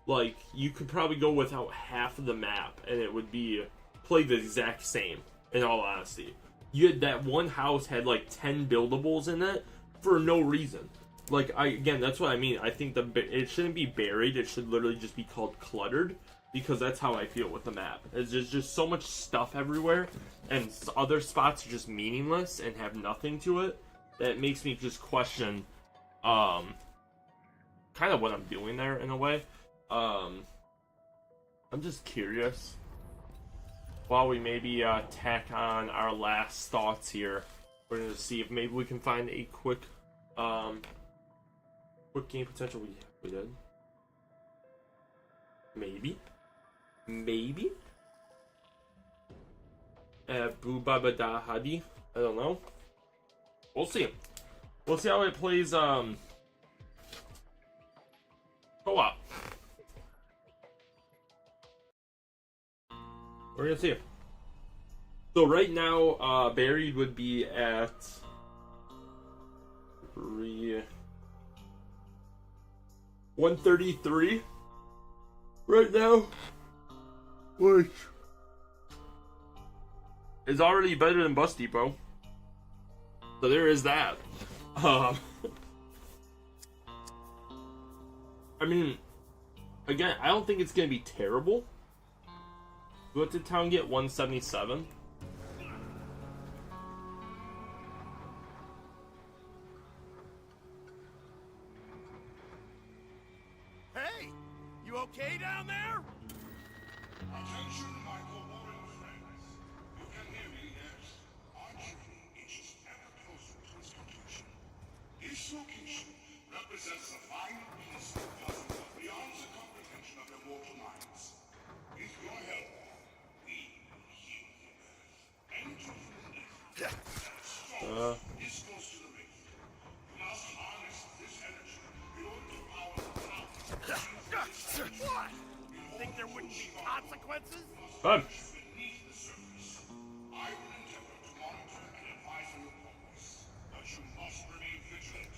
Like, you could probably go without half of the map and it would be played the exact same, in all honesty. You had that one house had like 10 buildables in it for no reason. Like, again, that's what I mean. I think it shouldn't be buried. It should literally just be called cluttered, because that's how I feel with the map. There's just so much stuff everywhere, and other spots are just meaningless and have nothing to it, that it makes me just question kind of what I'm doing there, in a way. I'm just curious. While we maybe tack on our last thoughts here, we're going to see if maybe we can find a quick game potential. We did. Maybe. Bubaba Da Hadi. I don't know. We'll see. We'll see how it plays co-op. We're gonna see. So right now, Buried would be at 133 right now, which is already better than Bus Depot. So there is that. I mean, again, I don't think it's gonna be terrible. What did Town get? 177. Hey, you okay down there? Attention, my co-warring friends. You can hear me, yes? Our journey inches ever closer to its completion. This location represents a final piece of the puzzle beyond the comprehension of your mortal minds. With your help, we will heal the earth. Enter from the earth. This goes to the rift. You must harness this energy in order to power the town. What? Think there wouldn't be consequences? Fun. Beneath the surface, I will endeavor to monitor and advise on your progress, but you must remain vigilant.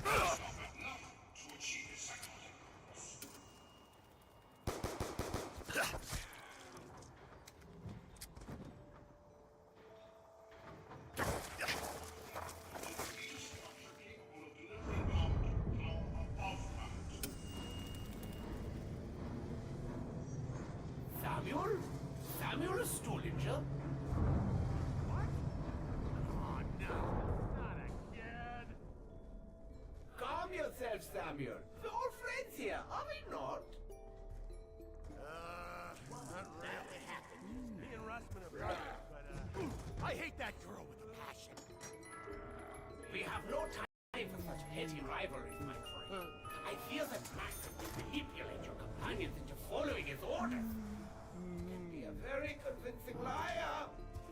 Remember, stop at nothing to achieve his psychotic goals. Samuel Stollinger? What? Oh, no. Not again. Calm yourself, Samuel. We're all friends here, are we not? Not really happened. Me and Russman are brothers, but, I hate that girl with a passion. We have no time for such petty rivalries, my friend. I fear that Max will manipulate your companions into following his orders. convincing liar.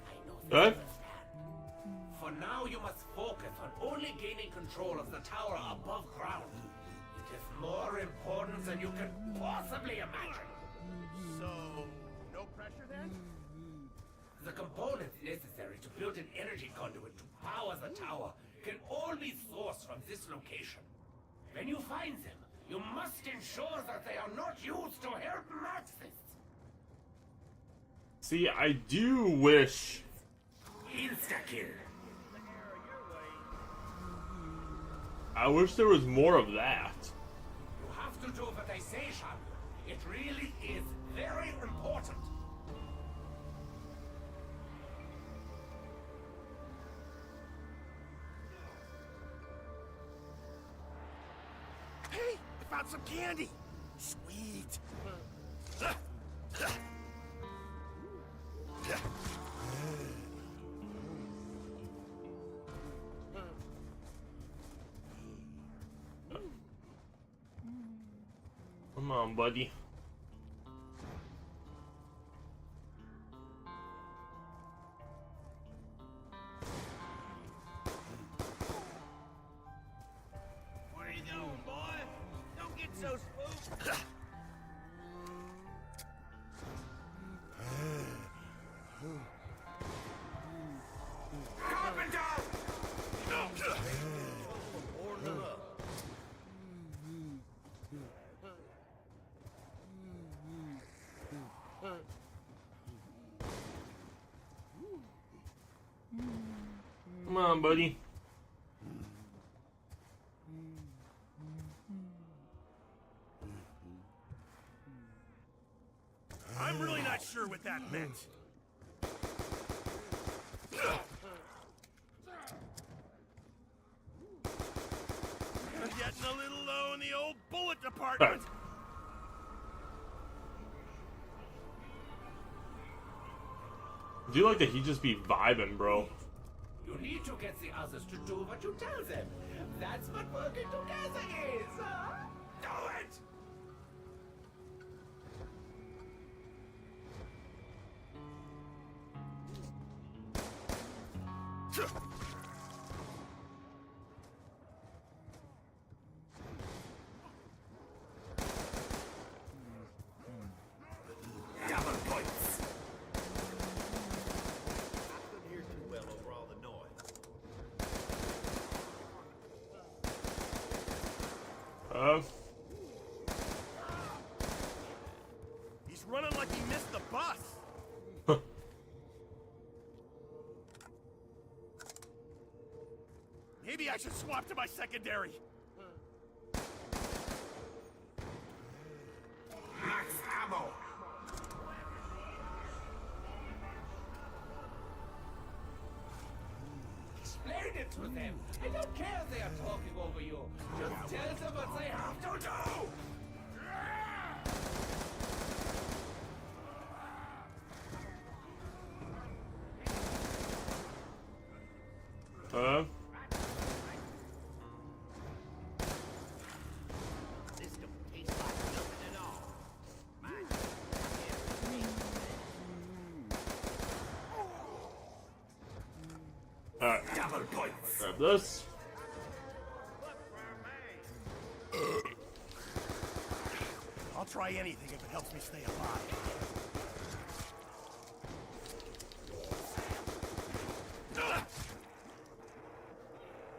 I know What? things firsthand. For now, you must focus on only gaining control of the tower above ground. It is more important than you can possibly imagine. So, no pressure then? The components necessary to build an energy conduit to power the tower can all be sourced from this location. When you find them, you must ensure that they are not used to help Maxis. See, I do wish. Insta-kill. I wish there was more of that. You have to do what I say, Shango. It really is very important. Hey, I found some candy. Sweet. Come on, buddy. What are you doing, boy? Don't get so spooked. Come on, buddy. I'm really not sure what that meant. I'm getting a little low in the old bullet department. I do like that he just be vibing, bro. You need to get the others to do what you tell them. That's what working together is. Do it! Double points. Couldn't hear too well over all the noise. He's running like he missed the bus. Maybe I should swap to my secondary. Max ammo. Explain it to them. I don't care if they are talking over you. Just tell them what they have to do. This don't taste like nothing at all. Alright, Double points. grab this. I'll try anything if it helps me stay alive.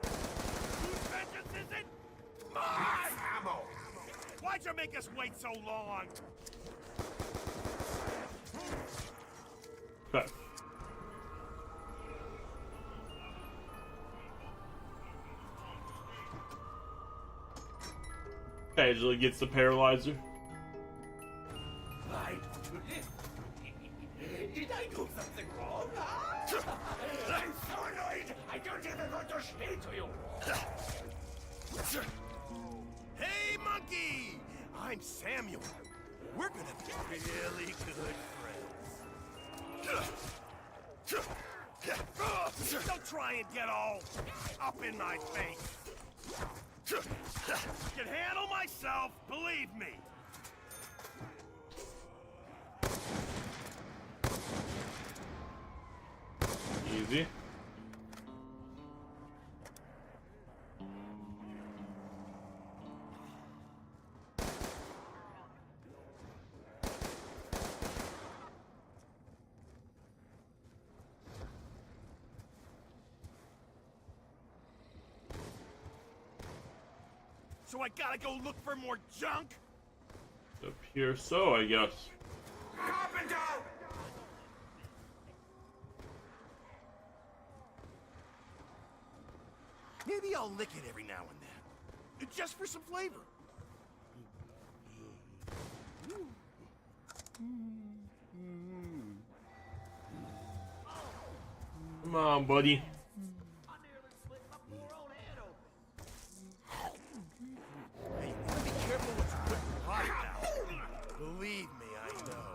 Whose vengeance is it? Mine! Ammo. Why'd you make us wait so long? Okay. Angela gets the paralyzer. Why don't you listen? Did I do something wrong? I'm so annoyed. I don't even want to speak to you. Hey, monkey! I'm Samuel. We're gonna be really good friends. Don't try and get all up in my face. Can handle myself, believe me. Easy. So I gotta go look for more junk? Appears so, I guess. Carpenter! Maybe I'll lick it every now and then. Just for some flavor. Come on, buddy. Hey, you gotta be careful what you put in your body now. Believe me, I know.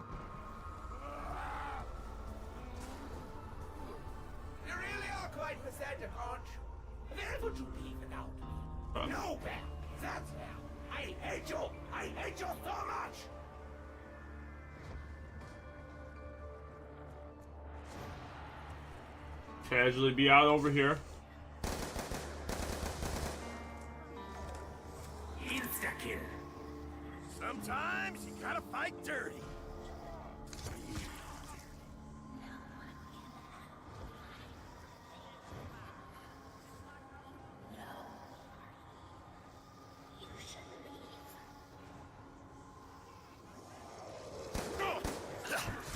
You really are quite pathetic, aren't you? Where would you be without me? Nowhere! That's where! I hate you! I hate you so much! Casually be out over here. Insta-kill! Sometimes you gotta fight dirty.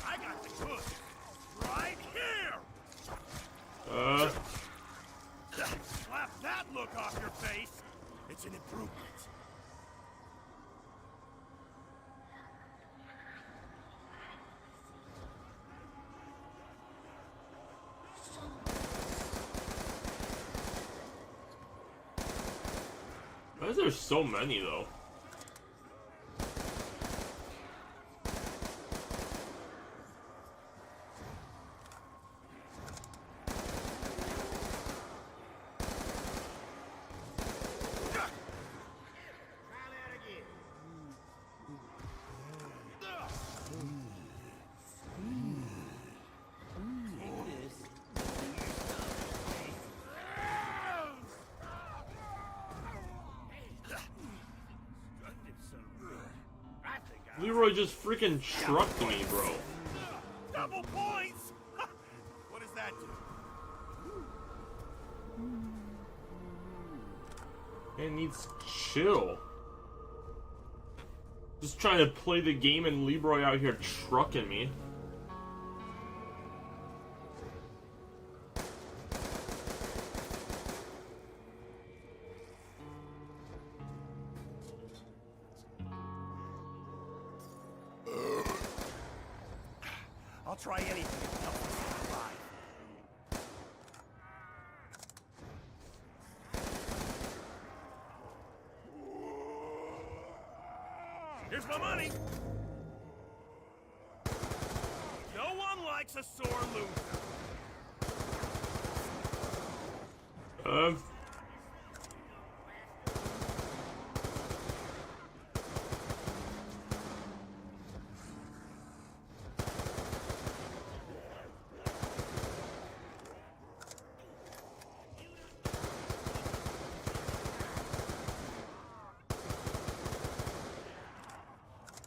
I got the goods right here. Slap that look off your face. It's an improvement. Why is there so many though? Leroy just freaking trucked me, bro. Double points! What does that do? Man needs chill. Just trying to play the game and Leroy out here trucking me. I'll try anything to help us survive. Here's my money. No one likes a sore loser.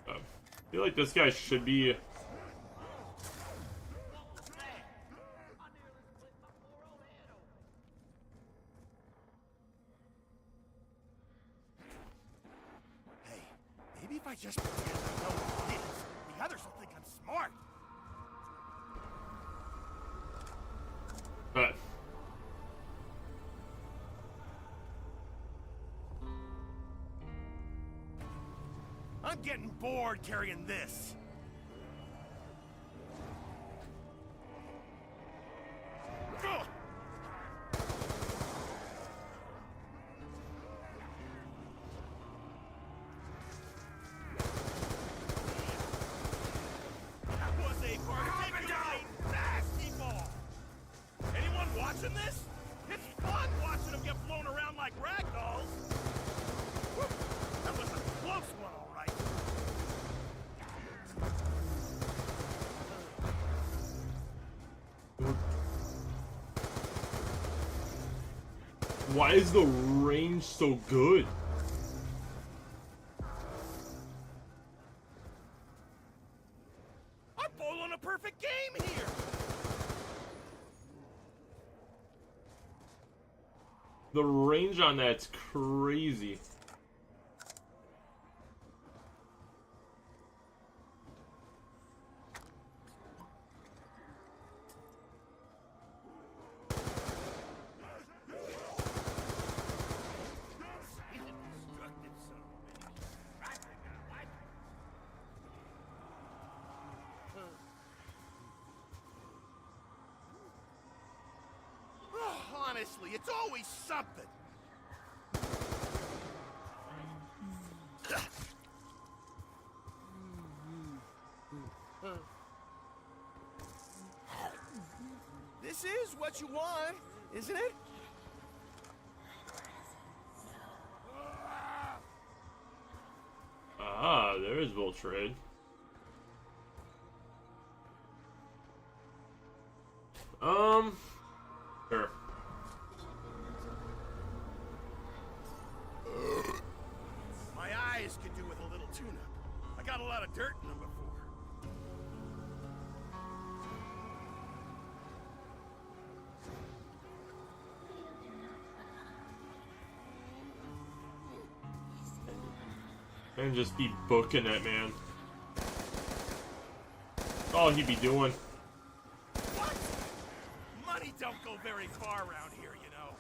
I feel like this guy should be. Hey, maybe if I just pretend I know what it is, the others will think I'm smart. But I'm getting bored carrying this. Ugh! That was a particularly nasty ball. Anyone watching this? It's fun watching them get blown around like rag dolls. Whew. That was a close one, all right. Why is the range so good? I'm bowling a perfect game here. The range on that's crazy. Honestly, it's always something. This is what you want, isn't it? Ah, there is will trade. Sure. My eyes could do with a little tune-up. I got a lot of dirt in them before. And just be booking it, man. That's all he'd be doing. What? Money don't go very far around here, you know.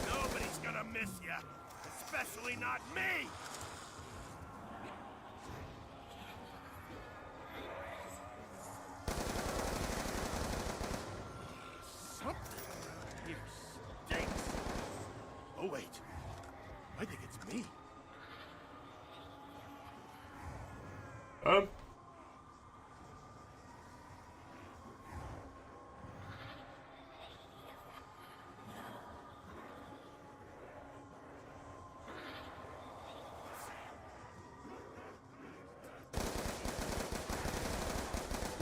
Nobody's gonna miss ya, especially not me. Something here stinks. Oh wait, I think it's me.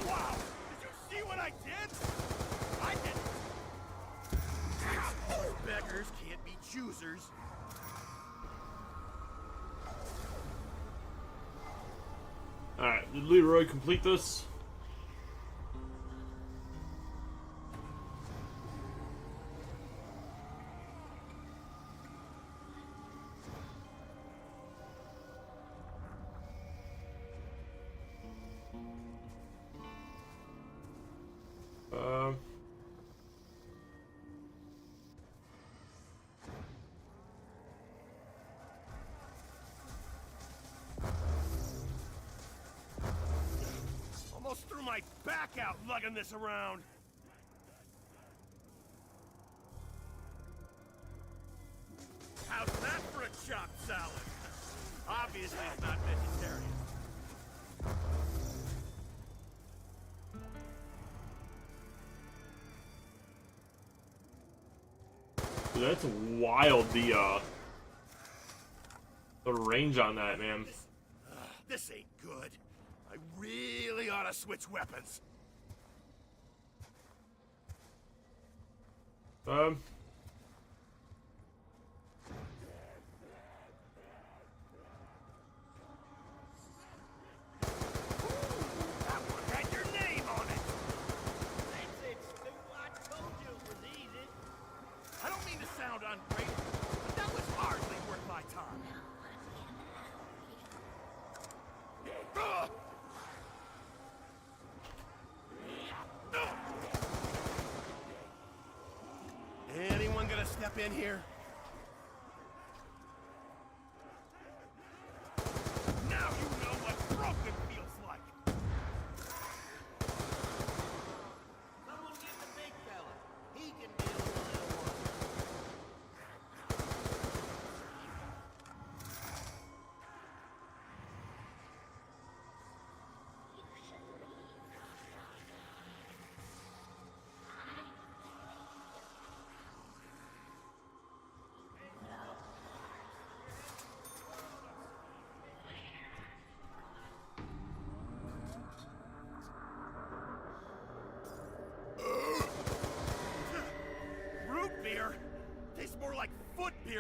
Wow! Did you see what I did? I didn't. Those beggars can't be choosers. Alright, did Leroy complete this? Almost threw my back out lugging this around. How's that for a chopped salad? Obviously it's not vegetarian. Dude, that's wild, the range on that, man. This ain't good. I really ought to switch weapons. That one had your name on it. That's it, Stu. I told you it was easy. I don't mean to sound ungrateful, but that was hardly worth my time. Ugh! Anyone gonna step in here? Now you know what broken feels like. Someone get the big fella. He can deal with the little one.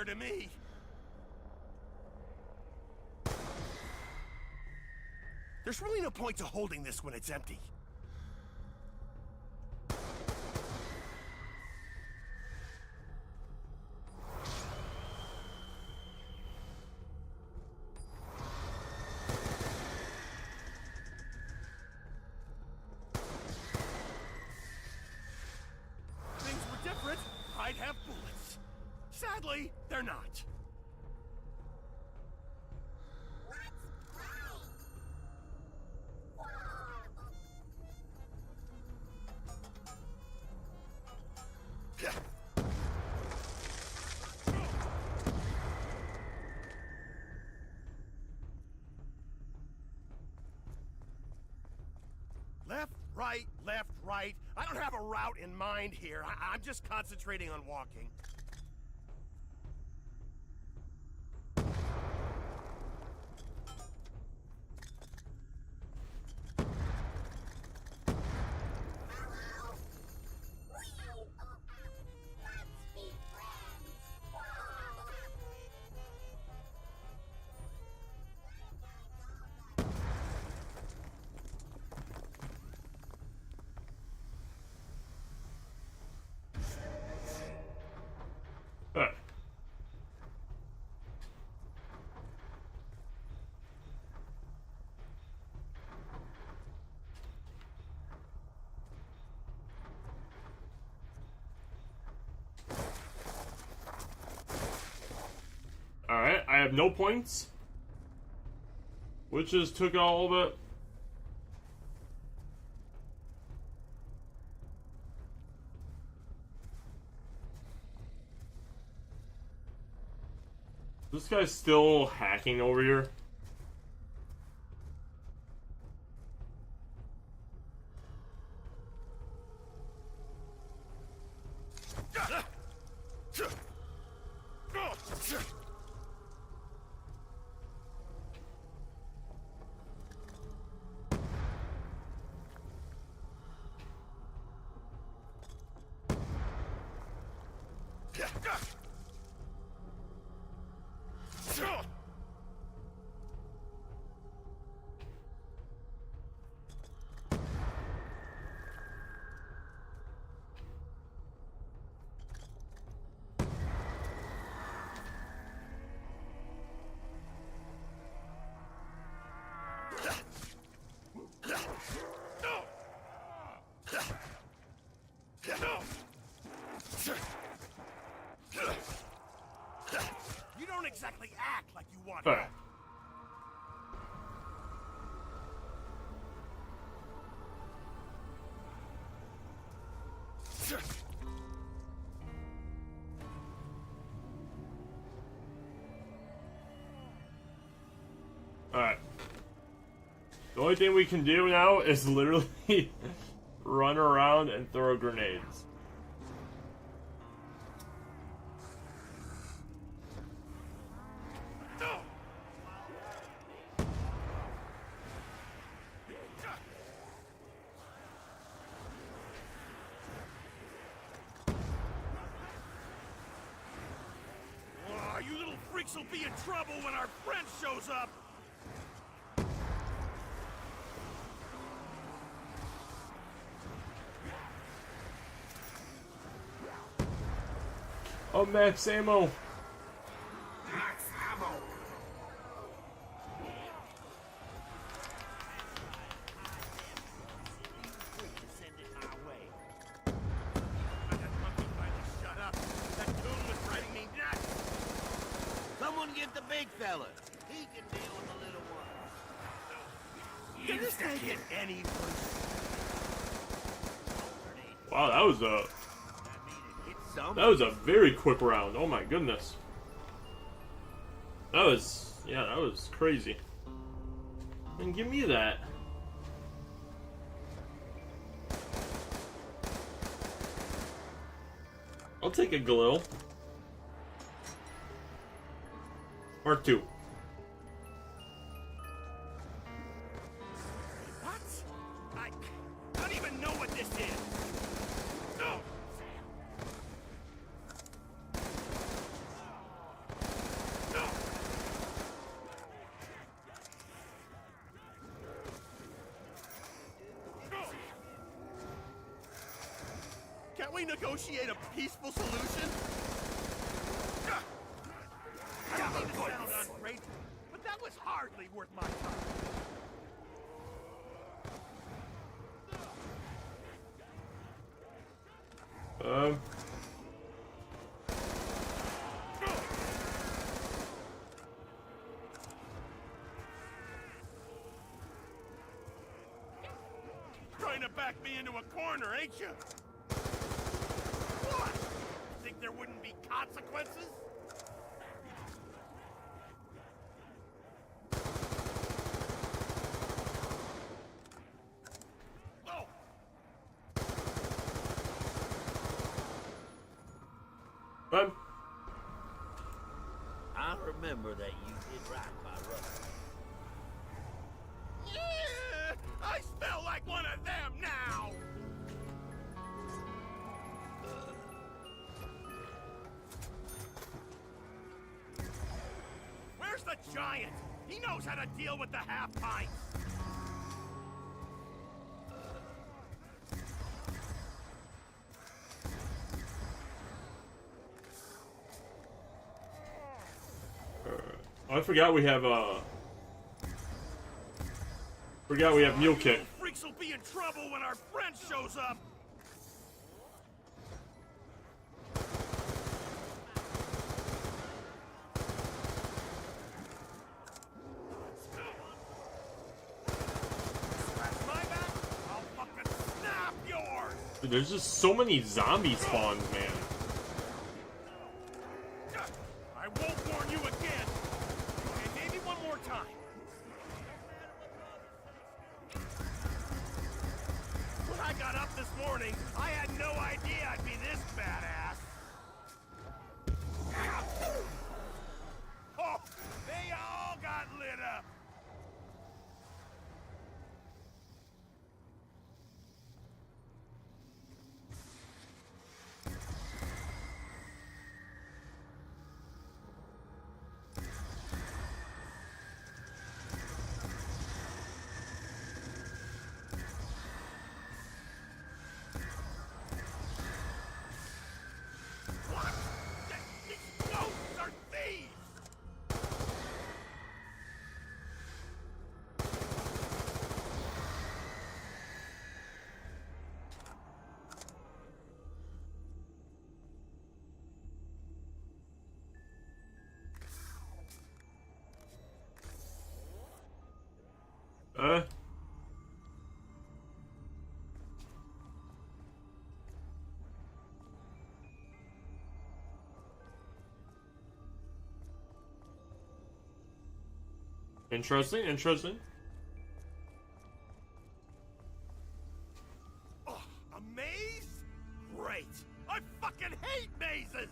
clear to me. There's really no point to holding this when it's empty. Things were different, I'd have bullets. Sadly, they're not. Left, right. I don't have a route in mind here. I'm just concentrating on walking. Alright, I have no points. Which just took all of it. This guy's still hacking over here. You don't exactly act like you want Alright. help. Alright. The only thing we can do now is literally run around and throw grenades. Oh, you little freaks will be in trouble when our friend shows up. Oh, max ammo. Max ammo. Send it my way. That monkey finally shut up. That goon was driving me nuts. Someone get the big fella. He can deal with the little one. Did this guy get any worse? Wow, that was a It's some. that was a very quick round. Oh my goodness. That was that was crazy. And give me that. I'll take a Galil. Mark 2. What? I don't even know what this is. No. we negotiate a peaceful solution? I don't mean to sound ungrateful, but that was hardly worth my time. Trying to back me into a corner, ain't you? What? Think there wouldn't be consequences? Oh! I remember that you did right by Russ. Yeah! I smell like one of them now! Where's the giant? He knows how to deal with the half-pints. I forgot we have mule kick. Freaks will be in trouble when our friend shows up. Scratch my back, I'll fucking snap yours. Dude, there's just so many zombie spawns, man. I won't warn you again. Okay, maybe one more time. When I got up this morning, I had no idea I'd be this badass. Oh, they all got lit up. What? These ghosts are thieves! Interesting, interesting. Oh, a maze? Great! I fucking hate mazes!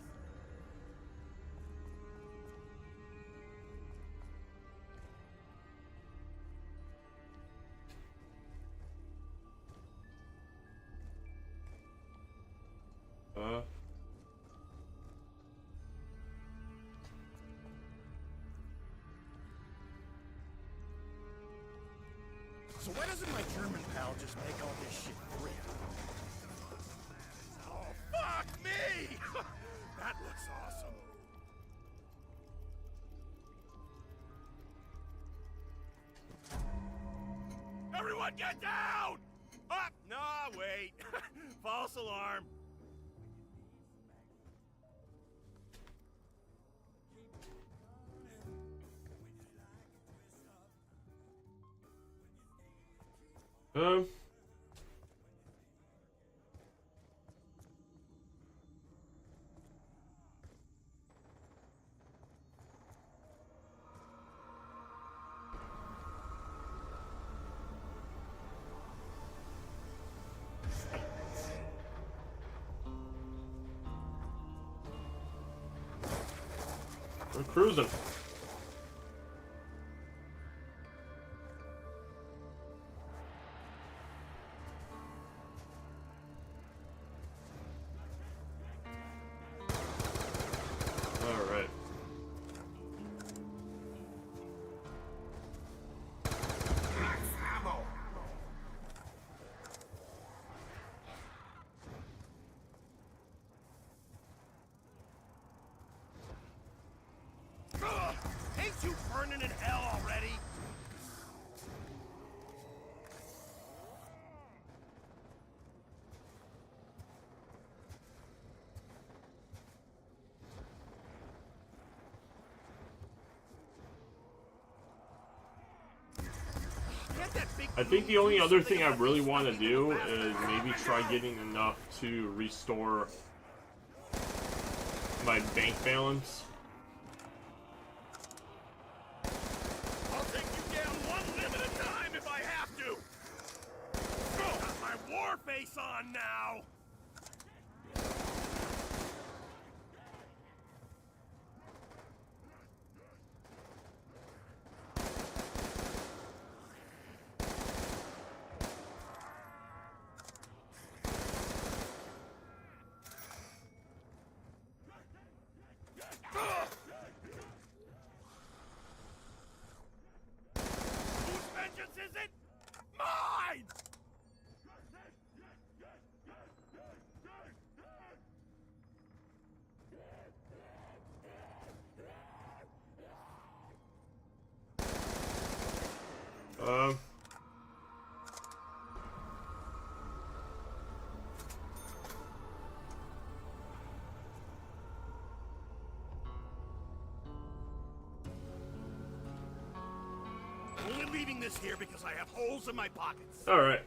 So why doesn't my German pal just make all this shit free? Oh, fuck me! That looks awesome. Everyone get down! Ah, no, wait. False alarm. We're cruising. All right. you burning in hell already? I think the only other thing I really want to do is maybe try getting enough to restore my bank balance. I'll take you down one limb at a time if I have to. Got my war face on now. Whose vengeance is it? Mine! Um. Only leaving this here because I have holes in my pockets. All right.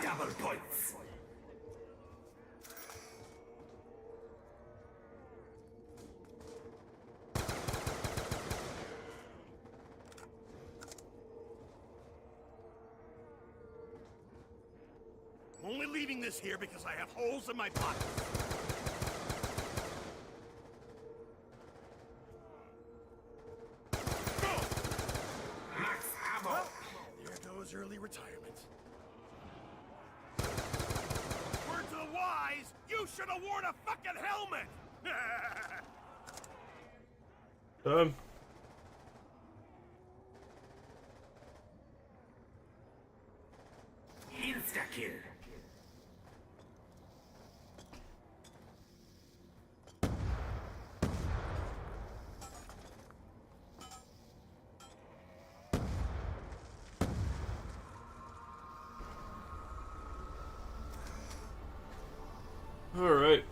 Double points. I'm only leaving this here because I have holes in my pockets. Max ammo. There goes early retirement. Word to the wise, you should have worn a fucking helmet! Insta-kill. All right.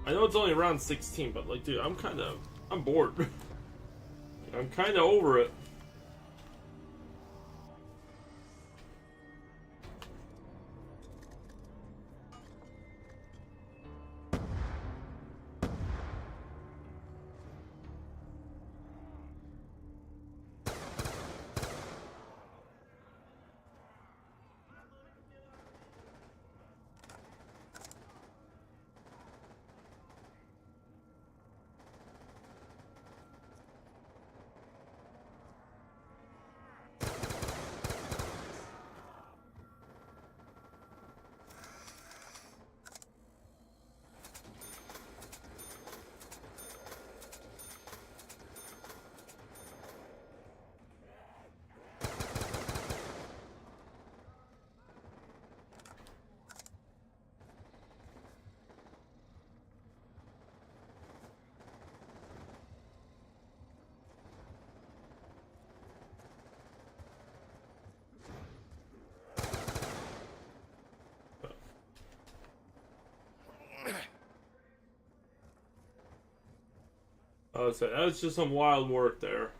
I know it's only round 16, but like, dude, I'm bored. I'm kind of over it. So that was just some wild work there.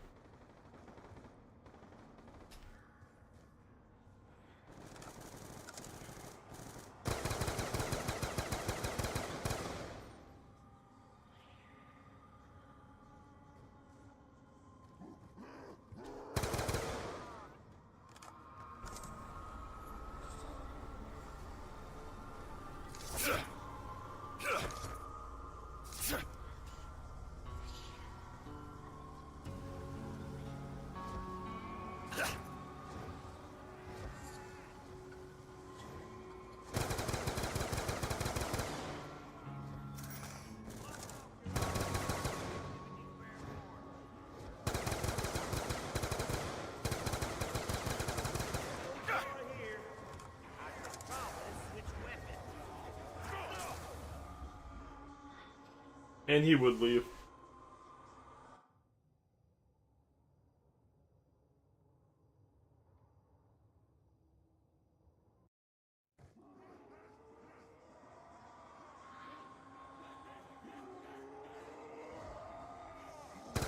And he would leave.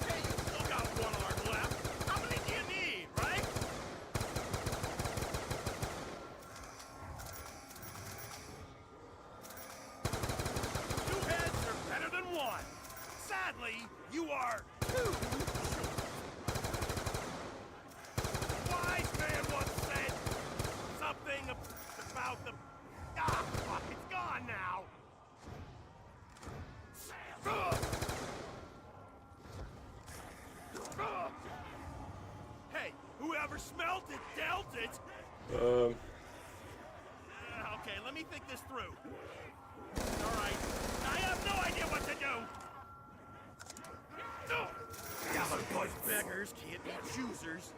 Hey, you still got one arm left. How many do you need, right? Two heads are better than one. Sadly, you are two. A wise man once said something about the... Ah, fuck, it's gone now. Hey, whoever smelt it, dealt it. Okay, let me think this through. All right, I have no idea what to do. Those beggars can't be choosers.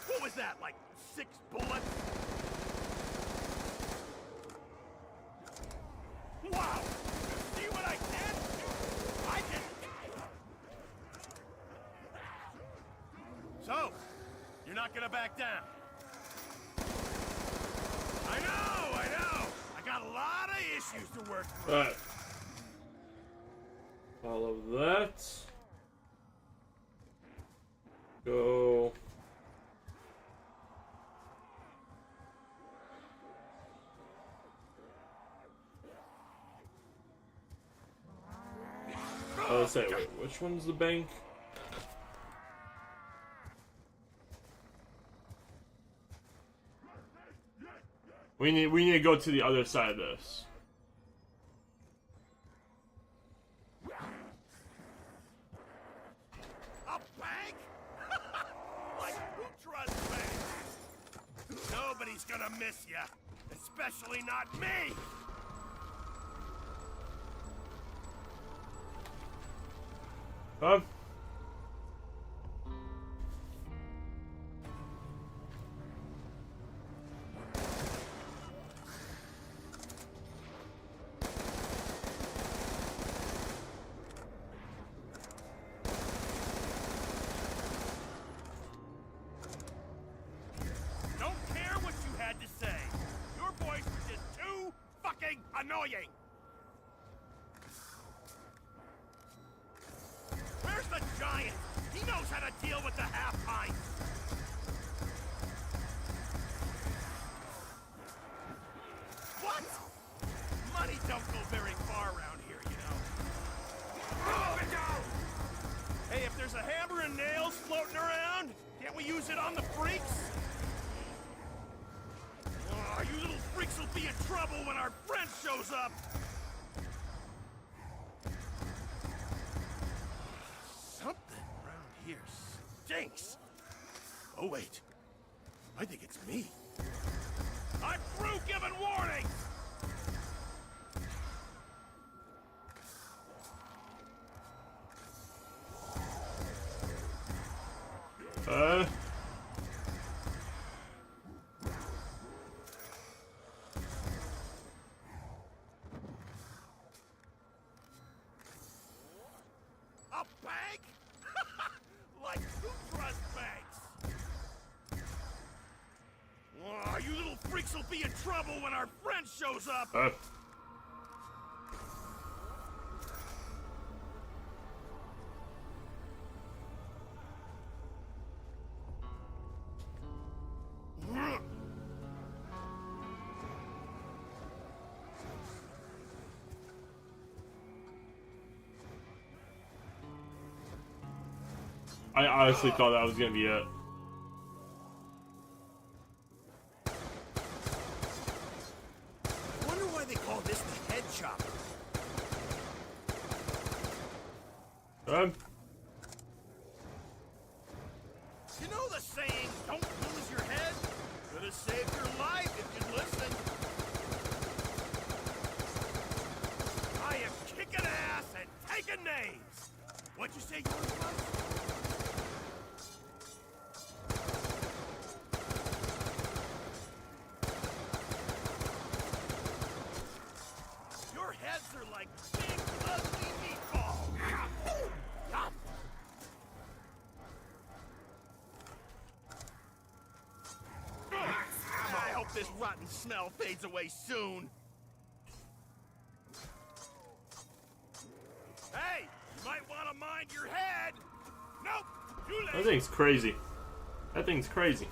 What was that, like 6 bullets? Wow! See what I did? I didn't. So, you're not gonna back down. I know! I got a lot of issues to work through. Alright. Follow that. Go. Let's say, wait, which one's the bank? We need to go to the other side of this. A bank? Like, who trusts banks? Nobody's gonna miss ya. Especially not me! Huh? Don't care what you had to say. Your boys were just too fucking annoying. Where's the giant? He knows how to deal with the half-pint. What? Money don't go very far around here, you know. Hey, if there's a hammer and nails floating around, can't we use it on the freaks? Oh, you little freaks will be in trouble when our friend shows up. Something around here stinks. Oh, wait. I think it's me. I'm through giving warnings! A bank? Like, who trusts banks? Oh, you little freaks will be in trouble when our friend shows up! I honestly thought that was gonna be it. I wonder why they call this the head chopper. You know the saying, don't lose your head? Could have saved your life if you'd listened. taking names. What'd you say yours was? Your heads are like big, ugly meatballs. Yum. I hope this rotten smell fades away soon. Hey, you might want to mind your head. Nope, too late. That thing's crazy. That thing's crazy.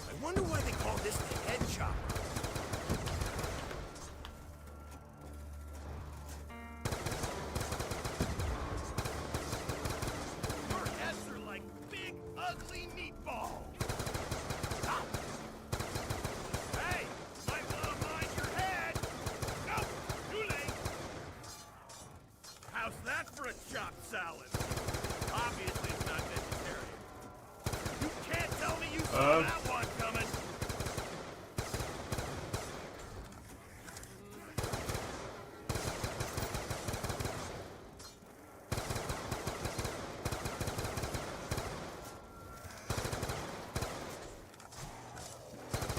I wonder why they call this the head chopper. Your heads are like big, ugly meatballs. Ah. Hey, might want to mind your head. Nope, too late. How's that for a chopped salad? Obviously, it's not vegetarian. You can't tell me you saw that one coming.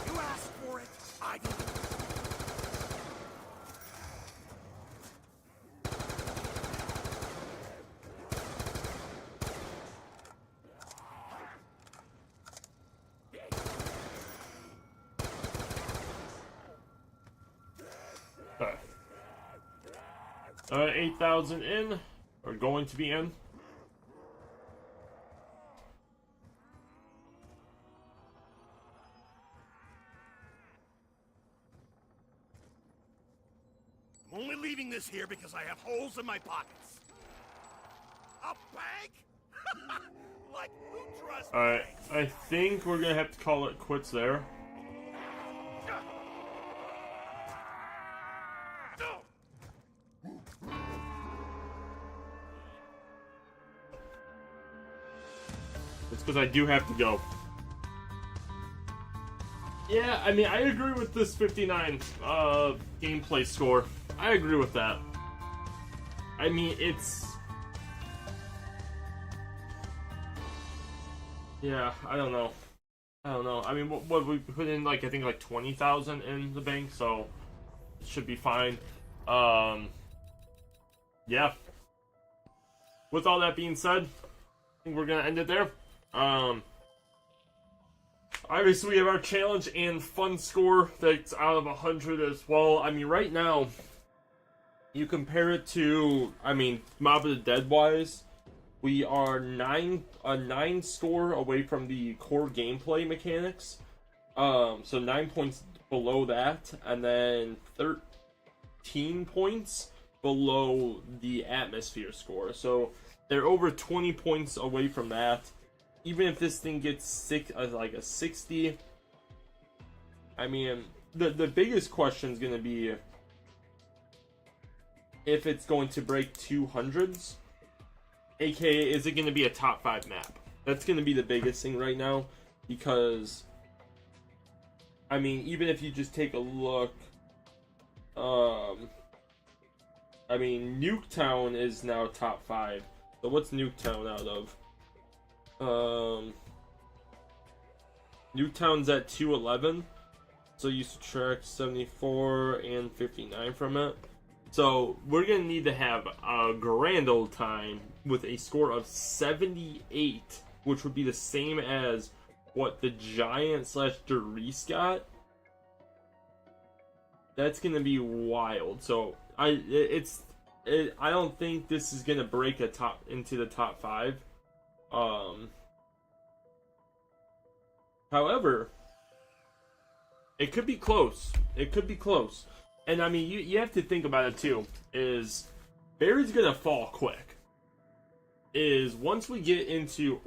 You asked for it. I did. Alright. 8,000 in, or going to be in. I'm only leaving this here because I have holes in my pockets. A bank? Like who trusts Alright, banks? I think we're gonna have to call it quits there. It's because I do have to go. Yeah, I mean, I agree with this 59 gameplay score. I agree with that. I mean, it's... Yeah, I don't know. I mean, what we put in, like, I think, like, 20,000 in the bank, so it should be fine. Yeah. With all that being said, I think we're gonna end it there. Obviously, we have our challenge and fun score that's out of 100 as well. I mean, right now, you compare it to, I mean, Mob of the Dead wise, we are a 9 score away from the core gameplay mechanics. So 9 points below that, and then 13 points below the atmosphere score. So they're over 20 points away from that. Even if this thing gets like a 60, I mean, the biggest question is going to be if it's going to break 200s, aka is it going to be a top 5 map? That's going to be the biggest thing right now, because I mean, even if you just take a look, I mean, Nuketown is now top 5. So what's Nuketown out of? Nuketown's at 211, so you subtract 74 and 59 from it. So we're gonna need to have a grand old time with a score of 78, which would be the same as what the Giant / Derice got. That's gonna be wild. So I don't think this is gonna break into the top 5. However, it could be close. It could be close. And I mean, you have to think about it too, is Barry's gonna fall quick. Is once we get into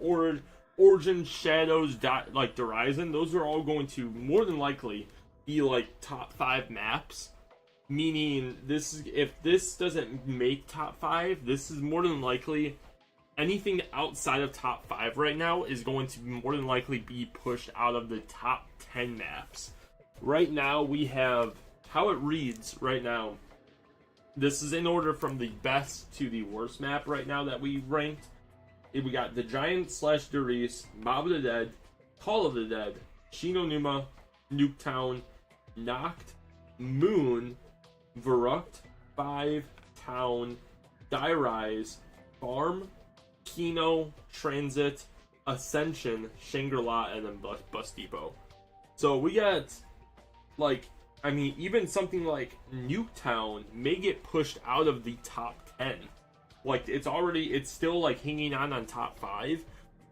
Origin, Shadows, like Horizon, those are all going to more than likely be like top 5 maps. Meaning, if this doesn't make top 5, this is more than likely anything outside of top 5 right now is going to more than likely be pushed out of the top 10 maps. Right now, we have how it reads right now. This is in order from the best to the worst map right now that we ranked. We got the Giant / Darius, Mob of the Dead, Call of the Dead, Shinonuma, Nuketown, Noct, Moon, Verruct, 5, Town, Die Rise, Farm, Kino, Transit, Ascension, Shangri-La, and then Bus Depot. So we got, like, I mean, even something like Nuketown may get pushed out of the top 10. Like, it's still, like, hanging on top 5.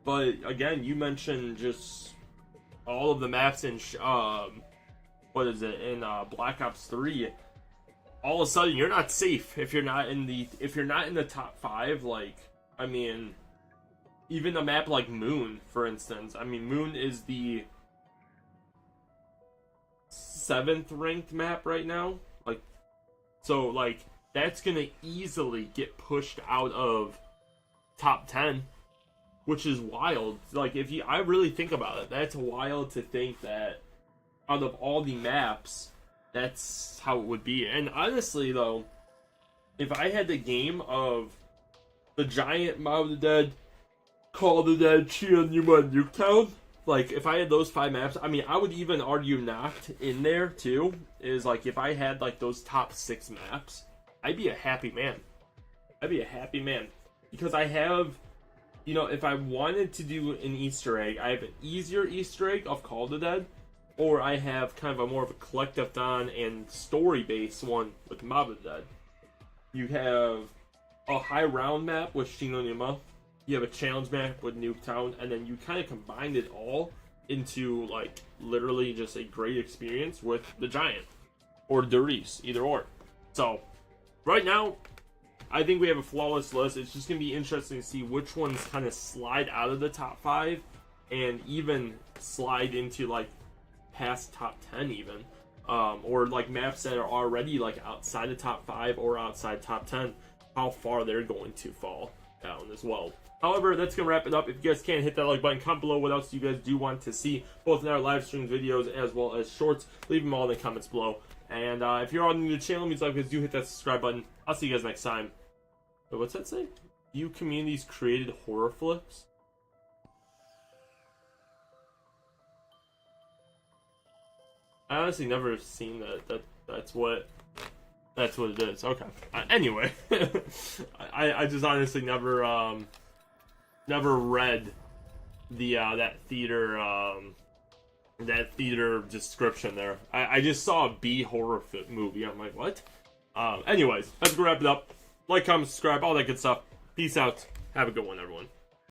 But, again, you mentioned just all of the maps in, in Black Ops 3. All of a sudden, you're not safe if you're not in the top 5. Like, I mean, even a map like Moon, for instance. I mean, Moon is the 7th ranked map right now. Like, so, like, that's gonna easily get pushed out of top 10, which is wild. Like, I really think about it, that's wild to think that out of all the maps, that's how it would be. And honestly, though, if I had the game of the Giant, Mob of the Dead, Call of the Dead, Shinonuma, and Nuketown, like, if I had those 5 maps, I mean, I would even argue Noct in there, too, is, like, if I had, like, those top 6 maps, I'd be a happy man. I'd be a happy man. Because I have, you know, if I wanted to do an Easter egg, I have an easier Easter egg of Call of the Dead, or I have kind of a more of a collectathon and story-based one with Mob of the Dead. You have a high round map with Shinonuma, you have a challenge map with Nuketown, and then you kind of combined it all into, like, literally just a great experience with the Giant. Or Darius, either or. So, right now, I think we have a flawless list. It's just going to be interesting to see which ones kind of slide out of the top 5 and even slide into, like, past top 10 even. Or, like, maps that are already, like, outside the top 5 or outside top 10, how far they're going to fall down as well. However, that's going to wrap it up. If you guys can, hit that like button, comment below what else you guys do want to see, both in our live stream videos as well as shorts. Leave them all in the comments below. And if you're on the channel, means like guys, do hit that subscribe button. I'll see you guys next time. Wait, what's that say? Few communities created horror flips? I honestly never seen that. That's what it is. Okay. Anyway, I just honestly never read the that theater description there. I just saw a B horror movie. I'm like, what? Anyways, let's wrap it up. Like, comment, subscribe, all that good stuff. Peace out. Have a good one, everyone.